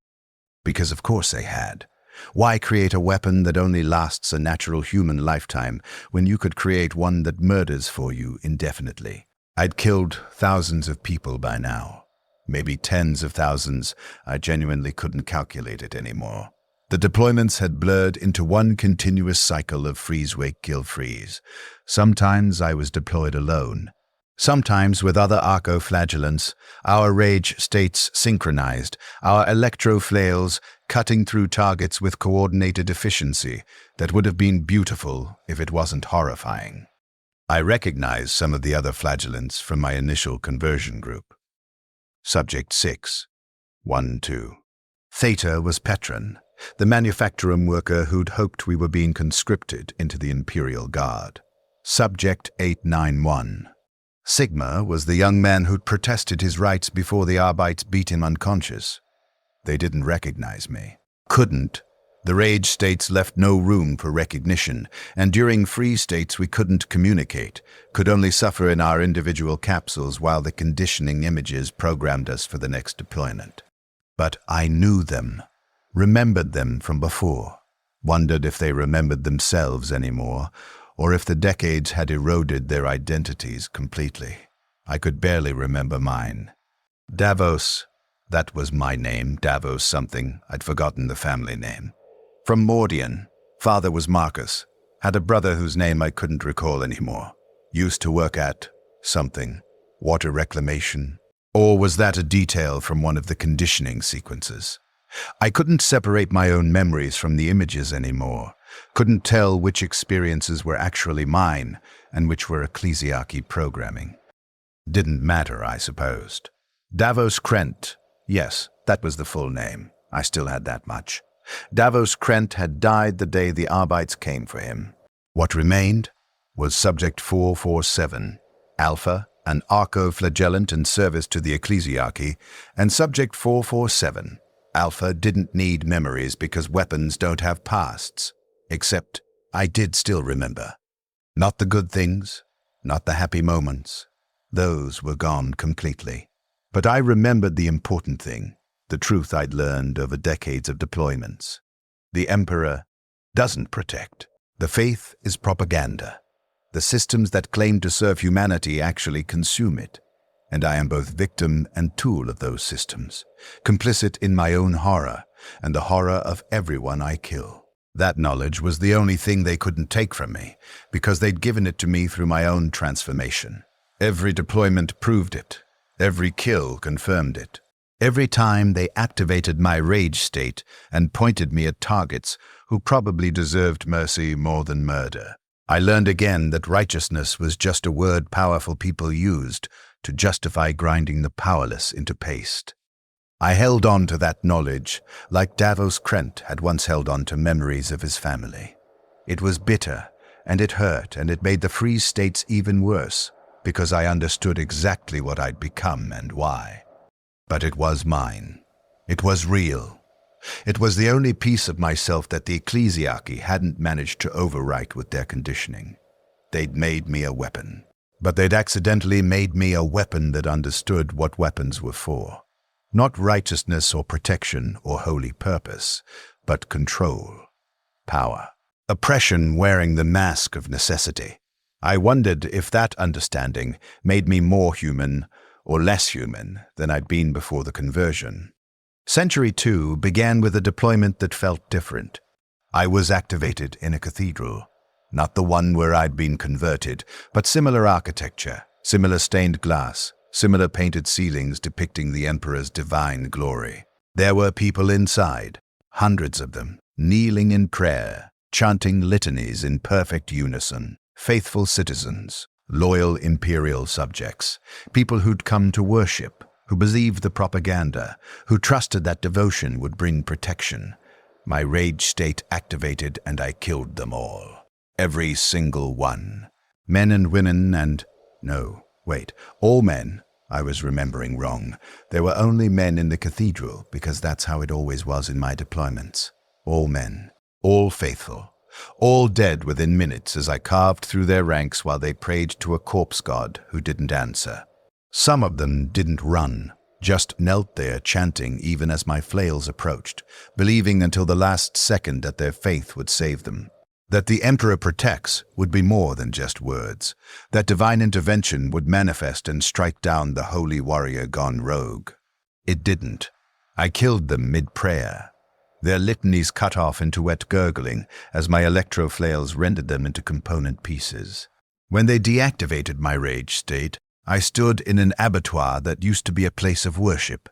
Because of course they had. Why create a weapon that only lasts a natural human lifetime when you could create one that murders for you indefinitely? I'd killed thousands of people by now. Maybe tens of thousands. I genuinely couldn't calculate it anymore. The deployments had blurred into one continuous cycle of freeze-wake-kill-freeze. Sometimes I was deployed alone. Sometimes with other arco-flagellants, our rage states synchronized, our electro-flails cutting through targets with coordinated efficiency that would have been beautiful if it wasn't horrifying. I recognize some of the other flagellants from my initial conversion group. Subject 6. 1-2. Theta was Petron, the manufacturum worker who'd hoped we were being conscripted into the Imperial Guard. Subject 891. Sigma was the young man who'd protested his rights before the Arbites beat him unconscious. They didn't recognize me. Couldn't. The rage states left no room for recognition, and during free states we couldn't communicate, could only suffer in our individual capsules while the conditioning images programmed us for the next deployment. But I knew them, remembered them from before, wondered if they remembered themselves anymore, or if the decades had eroded their identities completely. I could barely remember mine. Davos, that was my name, Davos something, I'd forgotten the family name. From Mordian, father was Marcus, had a brother whose name I couldn't recall anymore. Used to work at something, water reclamation. Or was that a detail from one of the conditioning sequences? I couldn't separate my own memories from the images anymore. Couldn't tell which experiences were actually mine and which were ecclesiarchy programming. Didn't matter, I supposed. Davos Krent, yes, that was the full name. I still had that much. Davos Krent had died the day the Arbites came for him. What remained was Subject 447, Alpha, an arco-flagellant in service to the ecclesiarchy, and Subject 447, Alpha didn't need memories because weapons don't have pasts. Except I did still remember. Not the good things, not the happy moments. Those were gone completely. But I remembered the important thing, the truth I'd learned over decades of deployments. The Emperor doesn't protect. The faith is propaganda. The systems that claim to serve humanity actually consume it. And I am both victim and tool of those systems, complicit in my own horror and the horror of everyone I kill. That knowledge was the only thing they couldn't take from me, because they'd given it to me through my own transformation. Every deployment proved it. Every kill confirmed it. Every time they activated my rage state and pointed me at targets who probably deserved mercy more than murder. I learned again that righteousness was just a word powerful people used to justify grinding the powerless into paste. I held on to that knowledge like Davos Krent had once held on to memories of his family. It was bitter, and it hurt, and it made the free states even worse, because I understood exactly what I'd become and why. But it was mine. It was real. It was the only piece of myself that the ecclesiarchy hadn't managed to overwrite with their conditioning. They'd made me a weapon. But they'd accidentally made me a weapon that understood what weapons were for. Not righteousness or protection or holy purpose, but control, power, oppression wearing the mask of necessity. I wondered if that understanding made me more human or less human than I'd been before the conversion. Century 2 began with a deployment that felt different. I was activated in a cathedral, not the one where I'd been converted, but similar architecture, similar stained glass, similar painted ceilings depicting the Emperor's divine glory. There were people inside, hundreds of them, kneeling in prayer, chanting litanies in perfect unison, faithful citizens, loyal imperial subjects, people who'd come to worship, who believed the propaganda, who trusted that devotion would bring protection. My rage state activated and I killed them all. Every single one. Men and women and... no, wait, all men. I was remembering wrong. There were only men in the cathedral because that's how it always was in my deployments. All men, all faithful, all dead within minutes as I carved through their ranks while they prayed to a corpse god who didn't answer. Some of them didn't run, just knelt there chanting even as my flails approached, believing until the last second that their faith would save them. That the Emperor protects would be more than just words. That divine intervention would manifest and strike down the holy warrior gone rogue. It didn't. I killed them mid-prayer. Their litanies cut off into wet gurgling as my electro-flails rendered them into component pieces. When they deactivated my rage state, I stood in an abattoir that used to be a place of worship.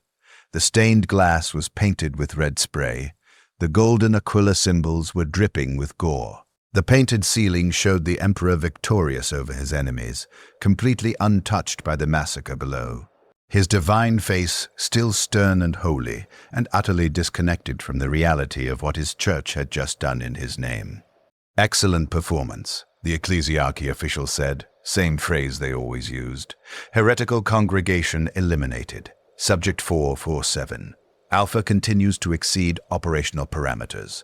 The stained glass was painted with red spray. The golden aquila symbols were dripping with gore. The painted ceiling showed the emperor victorious over his enemies, completely untouched by the massacre below. His divine face still stern and holy, and utterly disconnected from the reality of what his church had just done in his name. "Excellent performance," the ecclesiarchy official said, same phrase they always used. "Heretical congregation eliminated. Subject 447. Alpha continues to exceed operational parameters."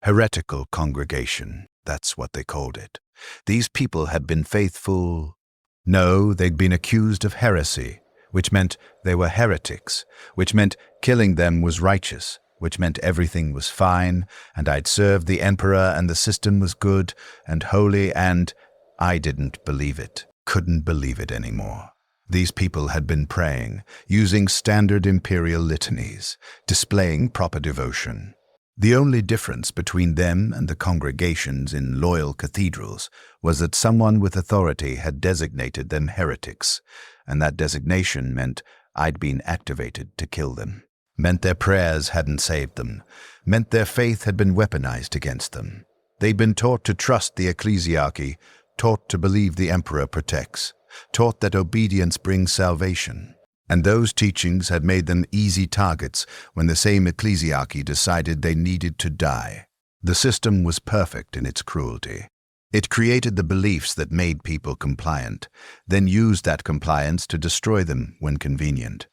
Heretical congregation, that's what they called it. These people had been faithful. No, they'd been accused of heresy, which meant they were heretics, which meant killing them was righteous, which meant everything was fine, and I'd served the emperor and the system was good and holy, and I didn't believe it, couldn't believe it anymore. These people had been praying, using standard imperial litanies, displaying proper devotion. The only difference between them and the congregations in loyal cathedrals was that someone with authority had designated them heretics, and that designation meant I'd been activated to kill them, meant their prayers hadn't saved them, meant their faith had been weaponized against them. They'd been taught to trust the ecclesiarchy, taught to believe the emperor protects, taught that obedience brings salvation. And those teachings had made them easy targets when the same ecclesiarchy decided they needed to die. The system was perfect in its cruelty. It created the beliefs that made people compliant, then used that compliance to destroy them when convenient.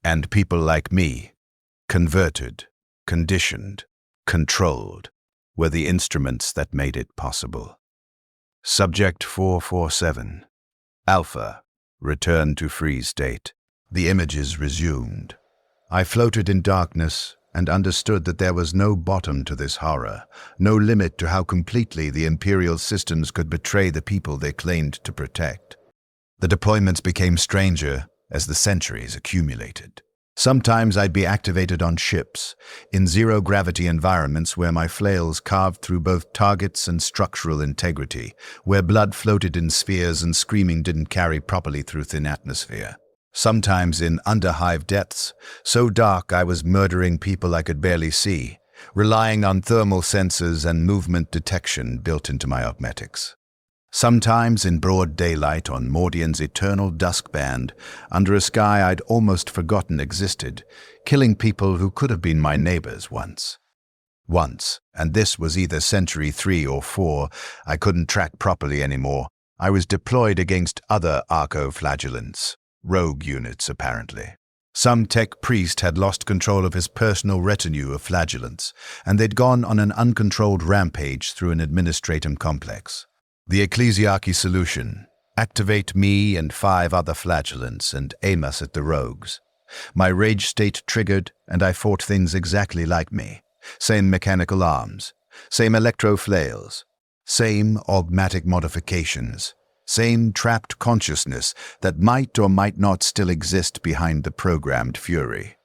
And people like me, converted, conditioned, controlled, were the instruments that made it possible. Subject 447. Alpha, return to freeze state. The images resumed. I floated in darkness and understood that there was no bottom to this horror, no limit to how completely the imperial systems could betray the people they claimed to protect. The deployments became stranger as the centuries accumulated. Sometimes I'd be activated on ships, in zero-gravity environments where my flails carved through both targets and structural integrity, where blood floated in spheres and screaming didn't carry properly through thin atmosphere. Sometimes in underhive depths, so dark I was murdering people I could barely see, relying on thermal sensors and movement detection built into my augmetics. Sometimes in broad daylight on Mordian's eternal dusk band, under a sky I'd almost forgotten existed, killing people who could have been my neighbors once. And this was either Century 3 or 4, I couldn't track properly anymore. I was deployed against other arco-flagellants. Rogue units, apparently. Some tech priest had lost control of his personal retinue of flagellants, and they'd gone on an uncontrolled rampage through an administratum complex. The ecclesiarchy solution: activate me and 5 other flagellants and aim us at the rogues. My rage state triggered, and I fought things exactly like me. Same mechanical arms, same electro-flails, same augmatic modifications, same trapped consciousness that might or might not still exist behind the programmed fury.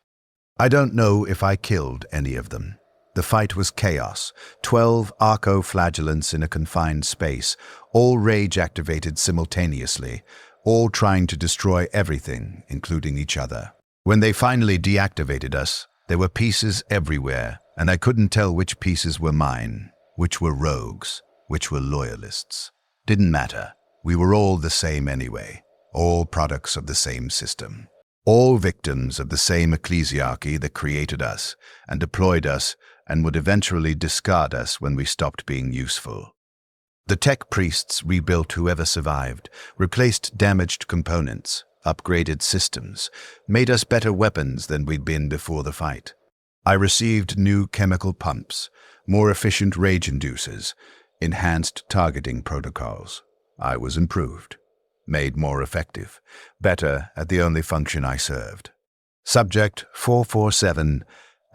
I don't know if I killed any of them. The fight was chaos, 12 arco-flagellants in a confined space, all rage-activated simultaneously, all trying to destroy everything, including each other. When they finally deactivated us, there were pieces everywhere, and I couldn't tell which pieces were mine, which were rogues, which were loyalists. Didn't matter. We were all the same anyway, all products of the same system, all victims of the same ecclesiarchy that created us and deployed us and would eventually discard us when we stopped being useful. The tech priests rebuilt whoever survived, replaced damaged components, upgraded systems, made us better weapons than we'd been before the fight. I received new chemical pumps, more efficient rage inducers, enhanced targeting protocols. I was improved, made more effective, better at the only function I served. Subject 447.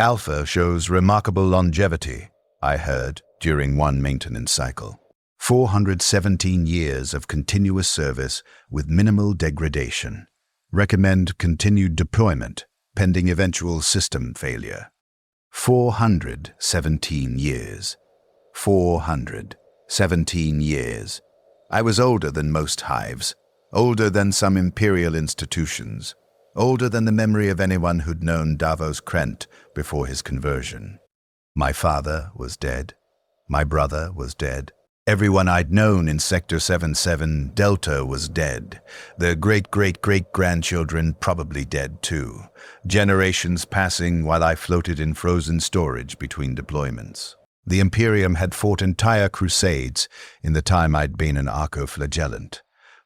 Alpha shows remarkable longevity, I heard during one maintenance cycle. 417 years of continuous service with minimal degradation. Recommend continued deployment, pending eventual system failure. 417 years. 417 years. I was older than most hives. older than some imperial institutions, older than the memory of anyone who'd known Davos Krent before his conversion. My father was dead. My brother was dead. Everyone I'd known in Sector 77 Delta was dead. Their great-great-great-grandchildren probably dead too. Generations passing while I floated in frozen storage between deployments. The Imperium had fought entire crusades in the time I'd been an archoflagellant.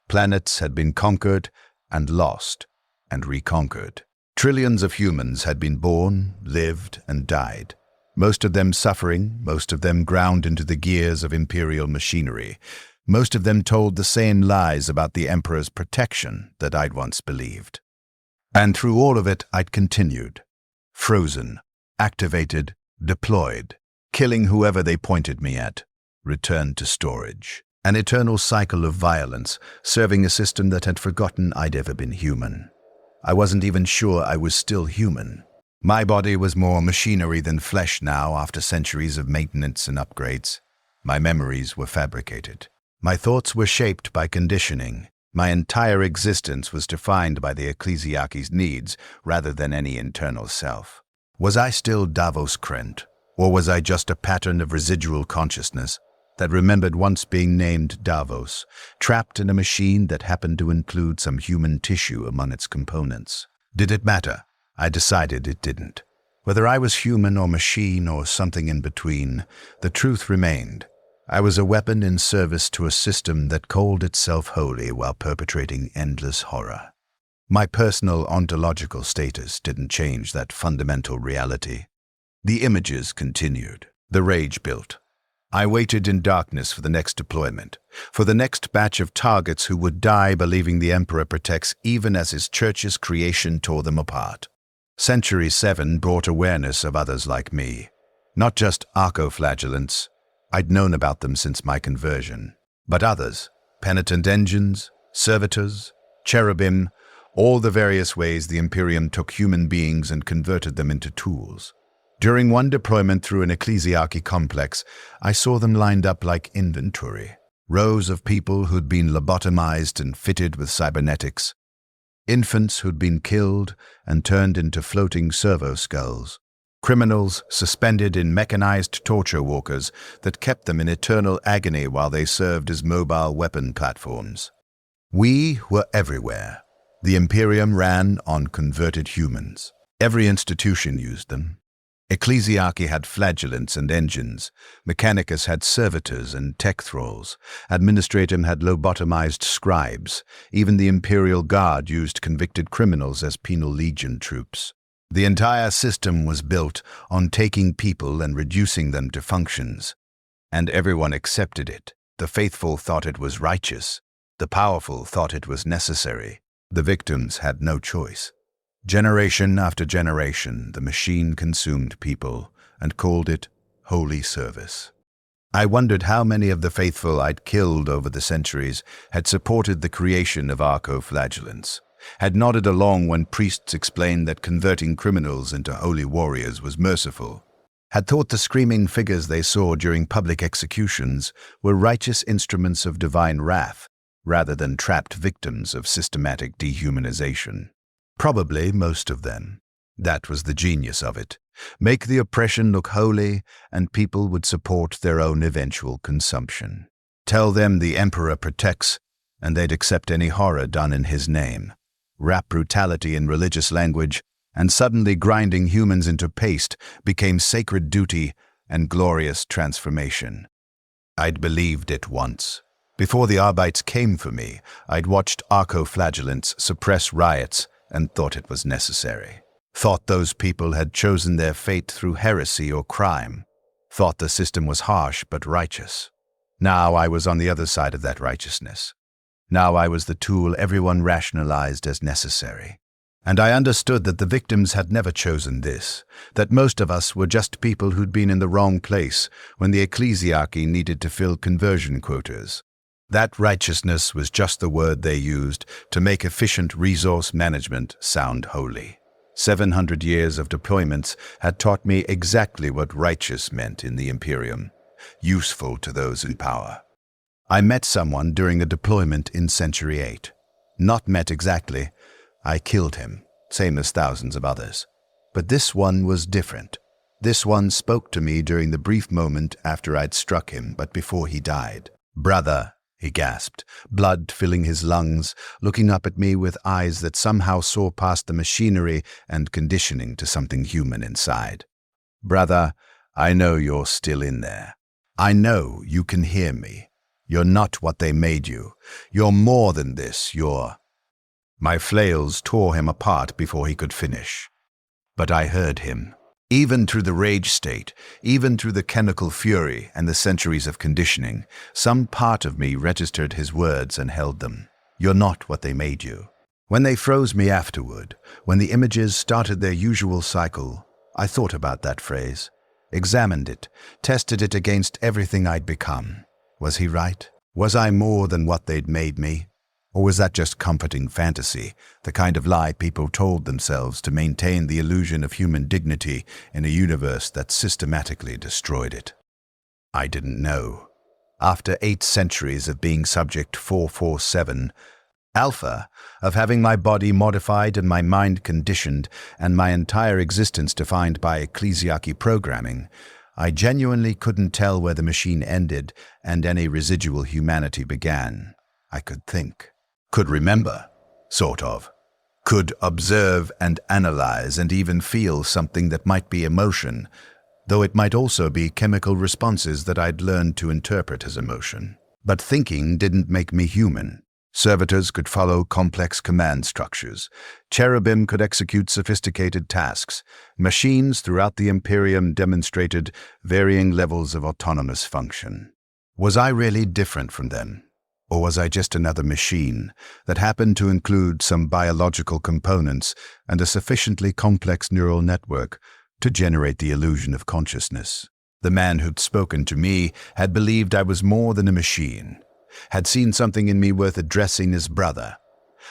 Planets had been conquered and lost and reconquered. Trillions of humans had been born, lived, and died. Most of them suffering, most of them ground into the gears of imperial machinery. Most of them told the same lies about the Emperor's protection that I'd once believed. And through all of it, I'd continued. Frozen, activated, deployed, killing whoever they pointed me at, returned to storage. An eternal cycle of violence, serving a system that had forgotten I'd ever been human. I wasn't even sure I was still human. My body was more machinery than flesh now after centuries of maintenance and upgrades. My memories were fabricated. My thoughts were shaped by conditioning. My entire existence was defined by the ecclesiarchy's needs rather than any internal self. Was I still Davos Krent, or was I just a pattern of residual consciousness that remembered once being named Davos, trapped in a machine that happened to include some human tissue among its components? Did it matter? I decided it didn't. Whether I was human or machine or something in between, the truth remained. I was a weapon in service to a system that called itself holy while perpetrating endless horror. My personal ontological status didn't change that fundamental reality. The images continued. The rage built. I waited in darkness for the next deployment, for the next batch of targets who would die believing the Emperor protects even as his church's creation tore them apart. Century 7 brought awareness of others like me. Not just archoflagellants, I'd known about them since my conversion, but others, penitent engines, servitors, cherubim, all the various ways the Imperium took human beings and converted them into tools. During one deployment through an ecclesiarchy complex, I saw them lined up like inventory. Rows of people who'd been lobotomized and fitted with cybernetics. Infants who'd been killed and turned into floating servo skulls. Criminals suspended in mechanized torture walkers that kept them in eternal agony while they served as mobile weapon platforms. We were everywhere. The Imperium ran on converted humans. Every institution used them. Ecclesiarchy had flagellants and engines. Mechanicus had servitors and tech thralls. Administratum had lobotomized scribes. Even the Imperial Guard used convicted criminals as penal legion troops. The entire system was built on taking people and reducing them to functions. And everyone accepted it. The faithful thought it was righteous. The powerful thought it was necessary. The victims had no choice. Generation after generation, the machine consumed people and called it holy service. I wondered how many of the faithful I'd killed over the centuries had supported the creation of archoflagellants, had nodded along when priests explained that converting criminals into holy warriors was merciful, had thought the screaming figures they saw during public executions were righteous instruments of divine wrath rather than trapped victims of systematic dehumanization. Probably most of them. That was the genius of it. Make the oppression look holy, and people would support their own eventual consumption. Tell them the Emperor protects, and they'd accept any horror done in his name. Wrap brutality in religious language, and suddenly grinding humans into paste became sacred duty and glorious transformation. I'd believed it once. Before the Arbites came for me, I'd watched archoflagellants suppress riots and thought it was necessary. Thought those people had chosen their fate through heresy or crime. Thought the system was harsh but righteous. Now I was on the other side of that righteousness. Now I was the tool everyone rationalized as necessary. And I understood that the victims had never chosen this, that most of us were just people who'd been in the wrong place when the ecclesiarchy needed to fill conversion quotas. That righteousness was just the word they used to make efficient resource management sound holy. 700 years of deployments had taught me exactly what righteous meant in the Imperium, useful to those in power. I met someone during a deployment in Century 8. Not met exactly. I killed him, same as thousands of others. But this one was different. This one spoke to me during the brief moment after I'd struck him, but before he died. "Brother," he gasped, blood filling his lungs, looking up at me with eyes that somehow saw past the machinery and conditioning to something human inside. "Brother, I know you're still in there. I know you can hear me. You're not what they made you. You're more than this. You're—" My flails tore him apart before he could finish. But I heard him. Even through the rage state, even through the chemical fury and the centuries of conditioning, some part of me registered his words and held them. "You're not what they made you." When they froze me afterward, when the images started their usual cycle, I thought about that phrase, examined it, tested it against everything I'd become. Was he right? Was I more than what they'd made me? Or was that just comforting fantasy, the kind of lie people told themselves to maintain the illusion of human dignity in a universe that systematically destroyed it? I didn't know. After 8 centuries of being Subject 447, Alpha, of having my body modified and my mind conditioned and my entire existence defined by ecclesiarchy programming, I genuinely couldn't tell where the machine ended and any residual humanity began. I could think. Could remember, sort of. Could observe and analyze and even feel something that might be emotion, though it might also be chemical responses that I'd learned to interpret as emotion. But thinking didn't make me human. Servitors could follow complex command structures. Cherubim could execute sophisticated tasks. Machines throughout the Imperium demonstrated varying levels of autonomous function. Was I really different from them? Or was I just another machine that happened to include some biological components and a sufficiently complex neural network to generate the illusion of consciousness? The man who'd spoken to me had believed I was more than a machine, had seen something in me worth addressing as brother,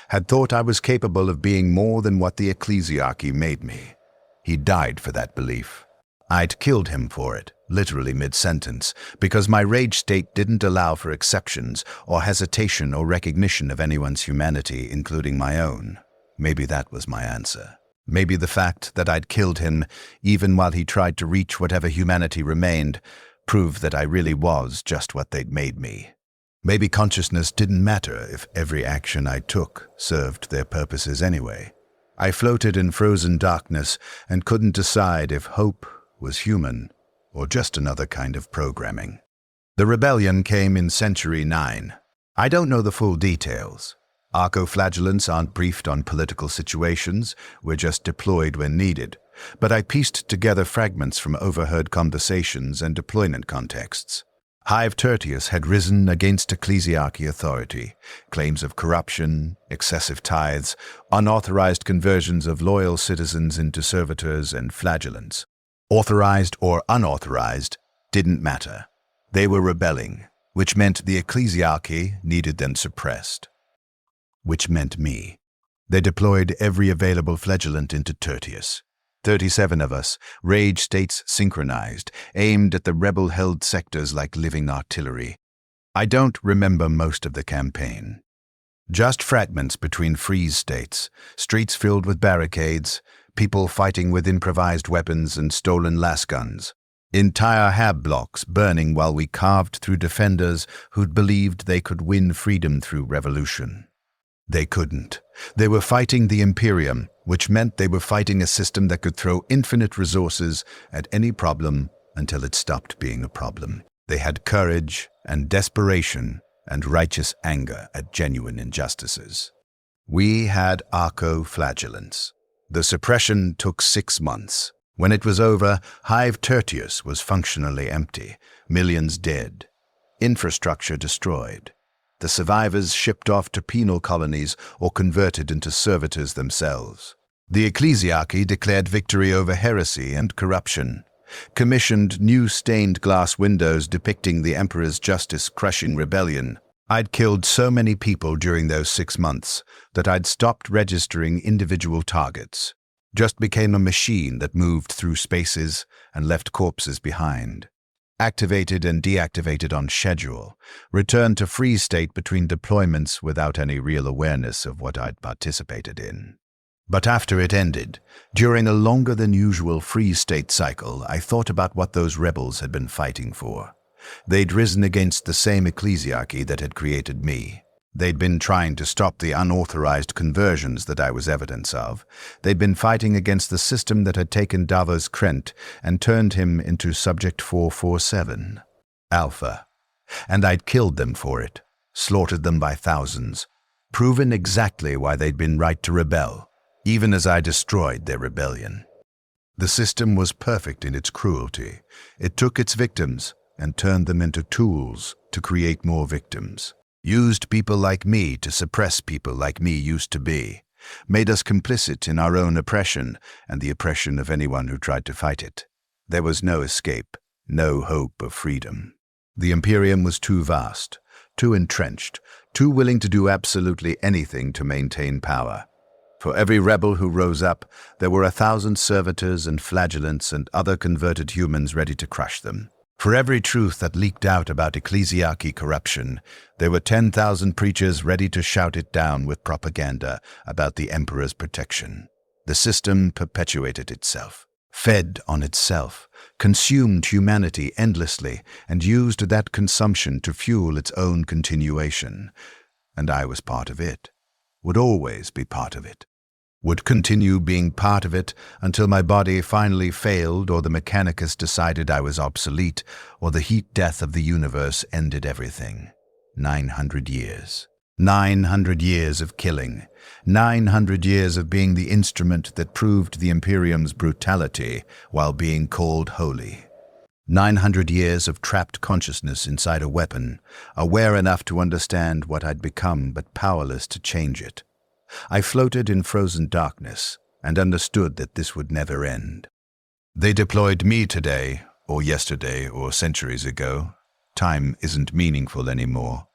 had thought I was capable of being more than what the ecclesiarchy made me. He died for that belief. I'd killed him for it, literally mid-sentence, because my rage state didn't allow for exceptions or hesitation or recognition of anyone's humanity, including my own. Maybe that was my answer. Maybe the fact that I'd killed him, even while he tried to reach whatever humanity remained, proved that I really was just what they'd made me. Maybe consciousness didn't matter if every action I took served their purposes anyway. I floated in frozen darkness and couldn't decide if hope was human or just another kind of programming. The rebellion came in Century 9. I don't know the full details. Arco-flagellants aren't briefed on political situations, we're just deployed when needed. But I pieced together fragments from overheard conversations and deployment contexts. Hive Tertius had risen against ecclesiarchy authority, claims of corruption, excessive tithes, unauthorized conversions of loyal citizens into servitors and flagellants. Authorized or unauthorized didn't matter. They were rebelling, which meant the ecclesiarchy needed them suppressed. Which meant me. They deployed every available flagellant into Tertius. 37 of us, rage states synchronized, aimed at the rebel-held sectors like living artillery. I don't remember most of the campaign. Just fragments between freeze states, streets filled with barricades, people fighting with improvised weapons and stolen lasguns. Entire hab blocks burning while we carved through defenders who'd believed they could win freedom through revolution. They couldn't. They were fighting the Imperium, which meant they were fighting a system that could throw infinite resources at any problem until it stopped being a problem. They had courage and desperation and righteous anger at genuine injustices. We had arco-flagellants. The suppression took 6 months. When it was over, Hive Tertius was functionally empty, millions dead, infrastructure destroyed. The survivors shipped off to penal colonies or converted into servitors themselves. The ecclesiarchy declared victory over heresy and corruption, commissioned new stained glass windows depicting the Emperor's justice-crushing rebellion. I'd killed so many people during those 6 months that I'd stopped registering individual targets, just became a machine that moved through spaces and left corpses behind. activated and deactivated on schedule, returned to freeze state between deployments without any real awareness of what I'd participated in. But after it ended, during a longer than usual freeze state cycle, I thought about what those rebels had been fighting for. They'd risen against the same ecclesiarchy that had created me. They'd been trying to stop the unauthorized conversions that I was evidence of. They'd been fighting against the system that had taken Davos Krent and turned him into Subject 447, Alpha. And I'd killed them for it, slaughtered them by thousands, proven exactly why they'd been right to rebel, even as I destroyed their rebellion. The system was perfect in its cruelty. It took its victims and turned them into tools to create more victims. Used people like me to suppress people like me used to be. Made us complicit in our own oppression and the oppression of anyone who tried to fight it. There was no escape, no hope of freedom. The Imperium was too vast, too entrenched, too willing to do absolutely anything to maintain power. For every rebel who rose up, there were 1,000 servitors and flagellants and other converted humans ready to crush them. For every truth that leaked out about ecclesiarchy corruption, there were 10,000 preachers ready to shout it down with propaganda about the emperor's protection. The system perpetuated itself, fed on itself, consumed humanity endlessly, and used that consumption to fuel its own continuation. And I was part of it, would always be part of it. Would continue being part of it until my body finally failed or the Mechanicus decided I was obsolete or the heat death of the universe ended everything. 900 years. 900 years of killing. 900 years of being the instrument that proved the Imperium's brutality while being called holy. 900 years of trapped consciousness inside a weapon, aware enough to understand what I'd become but powerless to change it. I floated in frozen darkness and understood that this would never end. They deployed me today, or yesterday, or centuries ago. Time isn't meaningful anymore.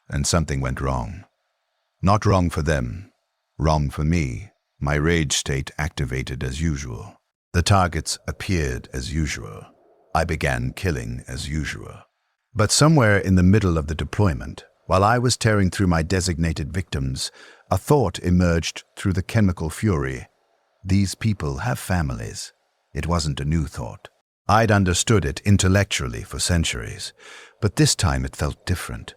And something went wrong. Not wrong for them, wrong for me. My rage state activated as usual. The targets appeared as usual. I began killing as usual. But somewhere in the middle of the deployment, while I was tearing through my designated victims, a thought emerged through the chemical fury. These people have families. It wasn't a new thought. I'd understood it intellectually for centuries, but this time it felt different.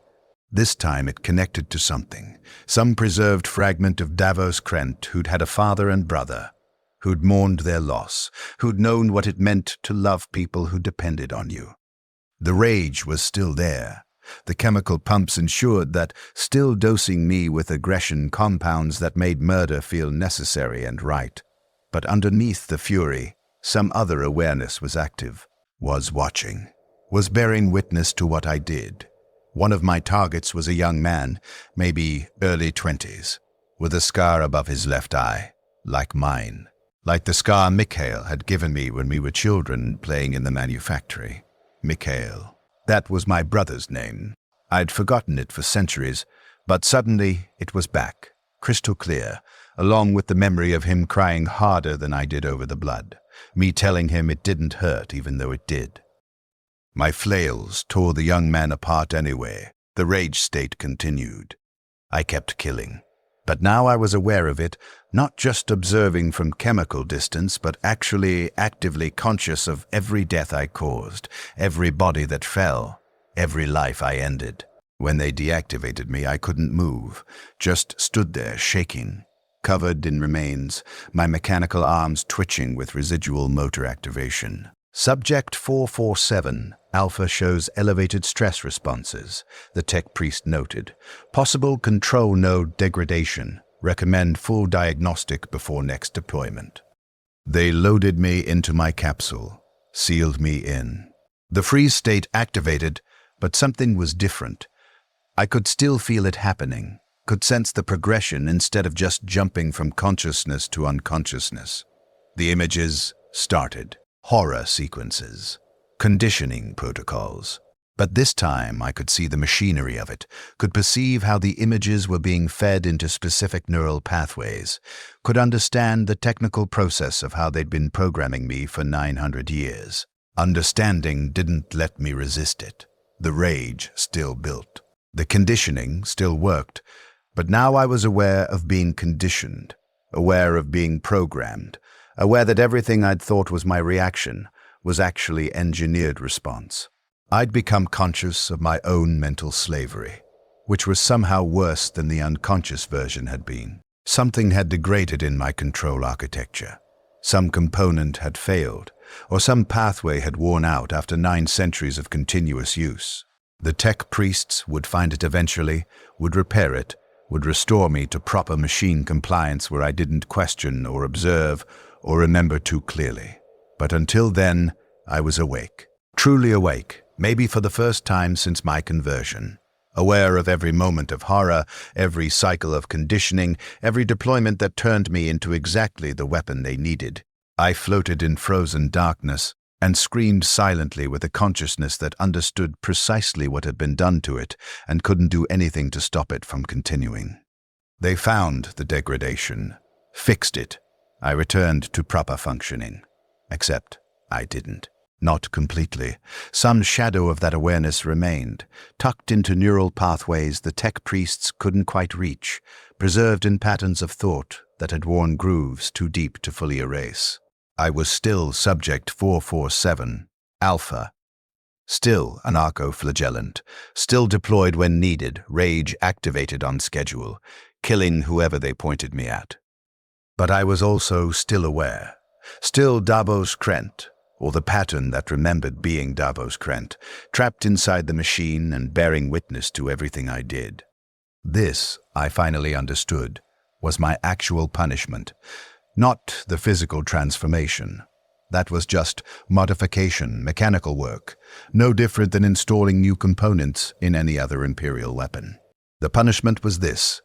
This time it connected to something, some preserved fragment of Davos Krent who'd had a father and brother, who'd mourned their loss, who'd known what it meant to love people who depended on you. The rage was still there. The chemical pumps ensured that, still dosing me with aggression compounds that made murder feel necessary and right. But underneath the fury, some other awareness was active, was watching, was bearing witness to what I did. One of my targets was a young man, maybe early 20s, with a scar above his left eye, like mine, like the scar Mikhail had given me when we were children playing in the manufactory. Mikhail. That was my brother's name. I'd forgotten it for centuries, but suddenly it was back, crystal clear, along with the memory of him crying harder than I did over the blood, me telling him it didn't hurt even though it did. My flails tore the young man apart anyway. The rage state continued. I kept killing. But now I was aware of it, not just observing from chemical distance, but actually actively conscious of every death I caused, every body that fell, every life I ended. When they deactivated me, I couldn't move, just stood there shaking, covered in remains, my mechanical arms twitching with residual motor activation. Subject 447, Alpha shows elevated stress responses, the tech priest noted. Possible control node degradation. Recommend full diagnostic before next deployment. They loaded me into my capsule, sealed me in. The freeze state activated, but something was different. I could still feel it happening, could sense the progression instead of just jumping from consciousness to unconsciousness. The images started. Horror sequences, conditioning protocols. But this time I could see the machinery of it, could perceive how the images were being fed into specific neural pathways, could understand the technical process of how they'd been programming me for 900 years. Understanding didn't let me resist it. The rage still built. The conditioning still worked, but now I was aware of being conditioned, aware of being programmed, aware that everything I'd thought was my reaction was actually engineered response. I'd become conscious of my own mental slavery, which was somehow worse than the unconscious version had been. Something had degraded in my control architecture. Some component had failed, or some pathway had worn out after 9 centuries of continuous use. The tech priests would find it eventually, would repair it, would restore me to proper machine compliance where I didn't question or observe or remember too clearly. But until then, I was awake. Truly awake, maybe for the first time since my conversion. Aware of every moment of horror, every cycle of conditioning, every deployment that turned me into exactly the weapon they needed. I floated in frozen darkness and screamed silently with a consciousness that understood precisely what had been done to it and couldn't do anything to stop it from continuing. They found the degradation, fixed it. I returned to proper functioning. Except I didn't. Not completely. Some shadow of that awareness remained, tucked into neural pathways the tech priests couldn't quite reach, preserved in patterns of thought that had worn grooves too deep to fully erase. I was still Subject 447, Alpha. Still an anarcho-flagellant, still deployed when needed, rage activated on schedule, killing whoever they pointed me at. But I was also still aware, still Davos Krent, or the pattern that remembered being Davos Krent, trapped inside the machine and bearing witness to everything I did. This, I finally understood, was my actual punishment, not the physical transformation. That was just modification, mechanical work, no different than installing new components in any other Imperial weapon. The punishment was this: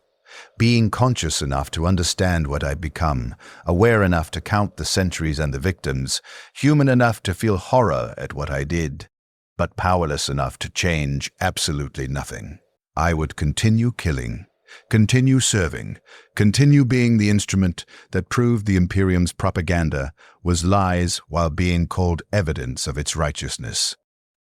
being conscious enough to understand what I'd become, aware enough to count the centuries and the victims, human enough to feel horror at what I did, but powerless enough to change absolutely nothing. I would continue killing, continue serving, continue being the instrument that proved the Imperium's propaganda was lies while being called evidence of its righteousness.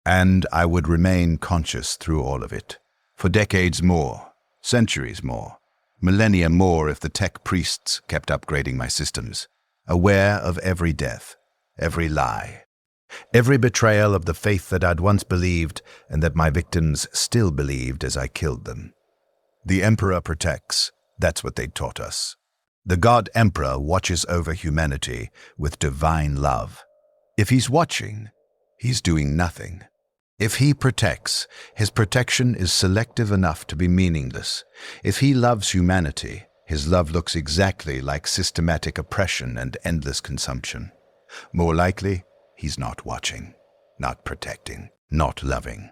And I would remain conscious through all of it, for decades more, centuries more. Millennium more if the tech priests kept upgrading my systems, aware of every death, every lie, every betrayal of the faith that I'd once believed and that my victims still believed as I killed them. The Emperor protects, that's what they taught us. The God Emperor watches over humanity with divine love. If he's watching, he's doing nothing. If he protects, his protection is selective enough to be meaningless. If he loves humanity, his love looks exactly like systematic oppression and endless consumption. More likely, he's not watching, not protecting, not loving.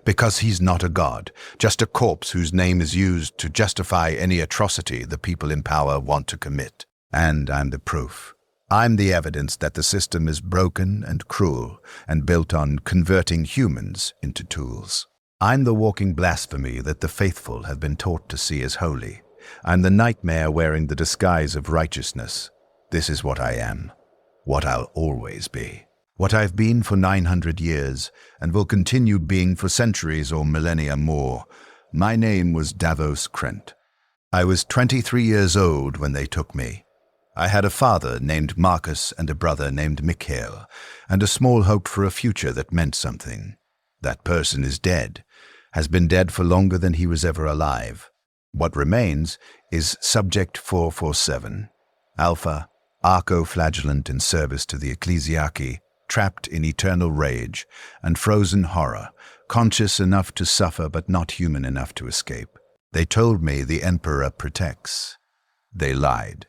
Because he's not a god, just a corpse whose name is used to justify any atrocity the people in power want to commit. And I'm the proof. I'm the evidence that the system is broken and cruel and built on converting humans into tools. I'm the walking blasphemy that the faithful have been taught to see as holy. I'm the nightmare wearing the disguise of righteousness. This is what I am, what I'll always be, what I've been for 900 years and will continue being for centuries or millennia more. My name was Davos Krent. I was 23 years old when they took me. I had a father named Marcus and a brother named Mikhail, and a small hope for a future that meant something. That person is dead, has been dead for longer than he was ever alive. What remains is Subject 447, Alpha, arco-flagellant in service to the ecclesiarchy, trapped in eternal rage and frozen horror, conscious enough to suffer but not human enough to escape. They told me the Emperor protects. They lied.